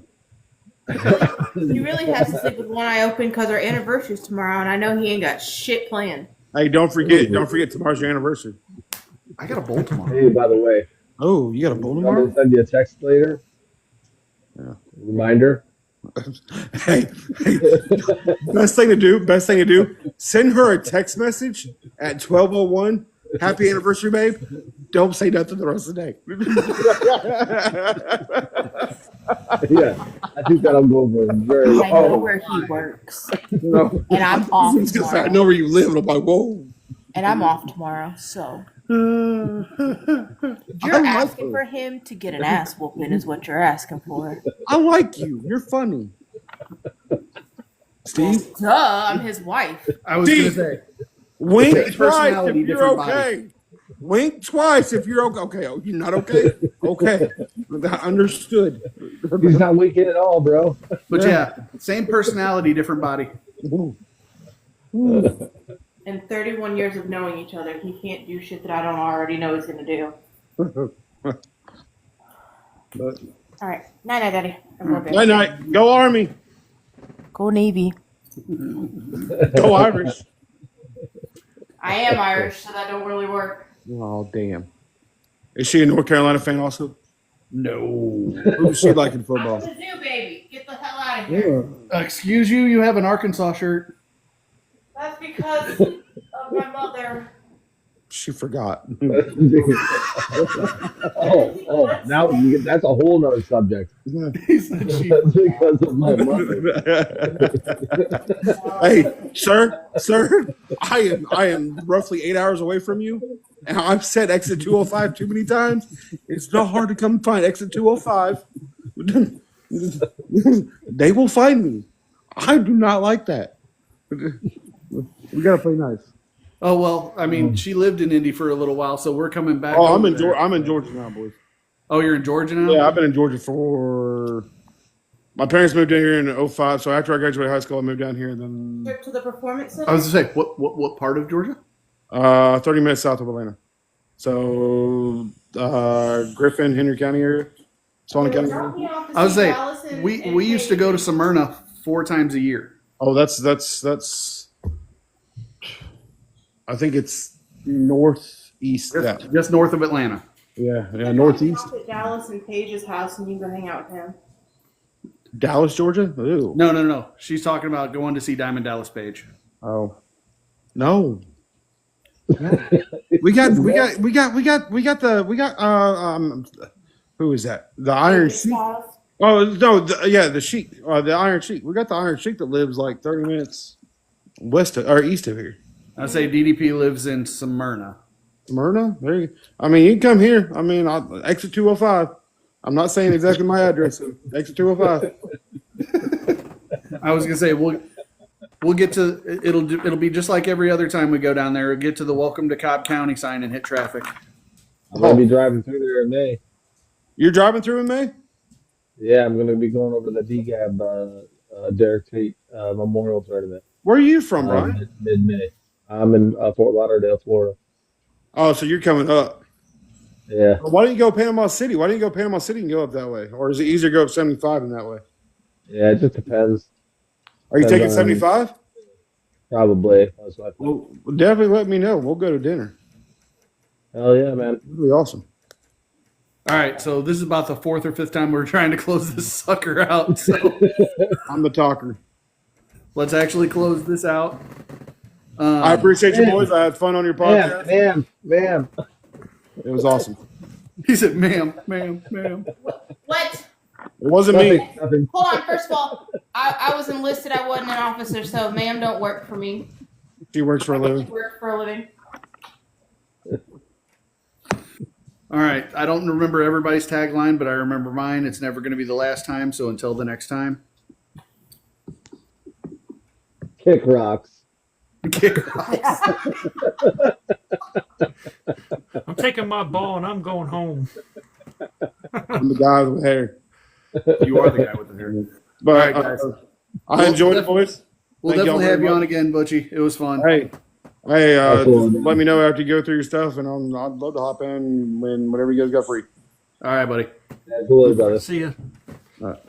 Speaker 3: He really has to sleep with one eye open because our anniversary's tomorrow, and I know he ain't got shit planned.
Speaker 6: hey, don't forget tomorrow's your anniversary.
Speaker 1: I got a bowl tomorrow.
Speaker 5: Hey, by the way,
Speaker 6: Oh, you got a bowl
Speaker 5: I'm
Speaker 6: tomorrow?
Speaker 5: gonna send you a text later.
Speaker 6: Yeah.
Speaker 5: Reminder.
Speaker 6: Hey, best thing to do. Send her a text message at 12:01. Happy anniversary, babe. Don't say nothing the rest of the day.
Speaker 5: Yeah, I think that'll go over very.
Speaker 3: I know where he works,
Speaker 6: No.
Speaker 3: and I'm off
Speaker 6: I
Speaker 3: tomorrow.
Speaker 6: know where you live, and I'm like, whoa.
Speaker 3: And I'm off tomorrow, so
Speaker 6: I
Speaker 3: you're
Speaker 6: like
Speaker 3: asking
Speaker 6: her.
Speaker 3: for him to get an ass whooping is what you're asking for.
Speaker 6: I like you. You're funny. Steve,
Speaker 3: Duh, I'm his wife.
Speaker 1: I was going to
Speaker 6: Steve.
Speaker 1: say.
Speaker 6: wink
Speaker 1: Same
Speaker 6: twice if
Speaker 1: personality,
Speaker 6: you're
Speaker 1: different body.
Speaker 6: okay. Wink twice if you're okay. Okay, oh, you're not okay? Okay. Understood.
Speaker 5: He's not winking at all, bro.
Speaker 1: But yeah, same personality, different body.
Speaker 3: In 31 years of knowing each other, he can't do shit that I don't already know he's gonna do. All right, night, night, Daddy. I'm going to bed.
Speaker 6: Night night. Go Army.
Speaker 3: Go Navy.
Speaker 6: Go Irish.
Speaker 3: I am Irish, so that don't really work.
Speaker 6: Oh, damn. Is she a North Carolina fan also?
Speaker 1: No.
Speaker 6: Who's she like in
Speaker 3: I'm
Speaker 6: football?
Speaker 3: a zoo baby. Get the hell out of here.
Speaker 1: Excuse you have an Arkansas shirt.
Speaker 3: That's because of my mother.
Speaker 6: She forgot.
Speaker 5: oh, now that's a whole nother subject.
Speaker 1: He said she.
Speaker 5: Because of my mother.
Speaker 6: Hey, sir, I am roughly 8 hours away from you, and I've said exit 205 too many times. It's not hard to come find exit 205. They will find me. I do not like that. We gotta play nice.
Speaker 1: Oh well, I mean, she lived in Indy for a little while, so we're coming back.
Speaker 6: Oh, I'm
Speaker 1: over
Speaker 6: in
Speaker 1: there.
Speaker 6: Georgia. I'm in Georgia now, boys.
Speaker 1: Oh, you're in Georgia now?
Speaker 6: Yeah, I've been in Georgia for. My parents moved down here in 05, so after I graduated high school, I moved down here. And then
Speaker 3: Trip to the performance center.
Speaker 1: I was gonna say, what part of Georgia?
Speaker 6: 30 minutes south of Atlanta. So Griffin, Henry County area, Swanee County area.
Speaker 1: I was saying, we used to go to Smyrna 4 times a year.
Speaker 6: Oh, that's. I think it's northeast.
Speaker 1: Just north of Atlanta.
Speaker 6: Yeah, northeast.
Speaker 3: At Dallas and Paige's house, and you can go hang out with him.
Speaker 6: Dallas, Georgia. Ooh.
Speaker 1: No. She's talking about going to see Diamond Dallas Page.
Speaker 6: Oh, no. we got who is that? The Iron Sheik. Oh no, the Sheik. The Iron Sheik. We got the Iron Sheik that lives like 30 minutes west of, or east of here.
Speaker 1: I'd say DDP lives in Smyrna.
Speaker 6: Smyrna. There you. I mean, you can come here. I mean, exit 205. I'm not saying exactly my address. Exit 205.
Speaker 1: I was gonna say we'll get to it'll be just like every other time we go down there. We'll get to the Welcome to Cobb County sign and hit traffic.
Speaker 5: I'm gonna be driving through there in May.
Speaker 6: You're driving through in May?
Speaker 5: Yeah, I'm gonna be going over the DGAB Derek Tate Memorial Tournament.
Speaker 6: Where are you from, Ryan?
Speaker 5: Mid-May. I'm in Fort Lauderdale, Florida.
Speaker 6: Oh, so you're coming up.
Speaker 5: Yeah.
Speaker 6: Why don't you go Panama City? Why don't you go Panama City and go up that way? Or is it easier to go up 75 in that way?
Speaker 5: Yeah, it just depends.
Speaker 6: Are you taking 75?
Speaker 5: Probably. That's what I think.
Speaker 6: Well, definitely let me know. We'll go to dinner.
Speaker 5: Hell yeah, man.
Speaker 6: It'll be awesome.
Speaker 1: All right, so this is about the 4th or 5th time we're trying to close this sucker out. So
Speaker 6: I'm the talker.
Speaker 1: let's actually close this out.
Speaker 6: I appreciate you, boys. I had fun on your podcast.
Speaker 5: Ma'am.
Speaker 6: It was awesome.
Speaker 1: He said, ma'am.
Speaker 3: What?
Speaker 6: It wasn't me.
Speaker 5: Nothing.
Speaker 3: Hold on. First of all, I was enlisted. I wasn't an officer, so ma'am don't work for me.
Speaker 6: She works for a
Speaker 3: I
Speaker 6: living.
Speaker 3: work for a living.
Speaker 1: All right, I don't remember everybody's tagline, but I remember mine. It's never going to be the last time, so until the next time.
Speaker 5: Kick rocks.
Speaker 1: Kick rocks.
Speaker 4: I'm taking my ball and I'm going home.
Speaker 6: I'm the guy with the hair.
Speaker 1: You are the guy with the hair.
Speaker 6: But
Speaker 1: All right, guys.
Speaker 6: I enjoyed it, boys.
Speaker 1: We'll
Speaker 6: Thank y'all
Speaker 1: definitely
Speaker 6: very
Speaker 1: have you
Speaker 6: much.
Speaker 1: on again, Butchie. It was fun.
Speaker 6: Hey,
Speaker 5: Absolutely.
Speaker 6: let me know after you go through your stuff, and I'd love to hop in whenever you guys got free.
Speaker 1: All right, buddy.
Speaker 5: Absolutely, brother.
Speaker 4: See ya.
Speaker 1: All right.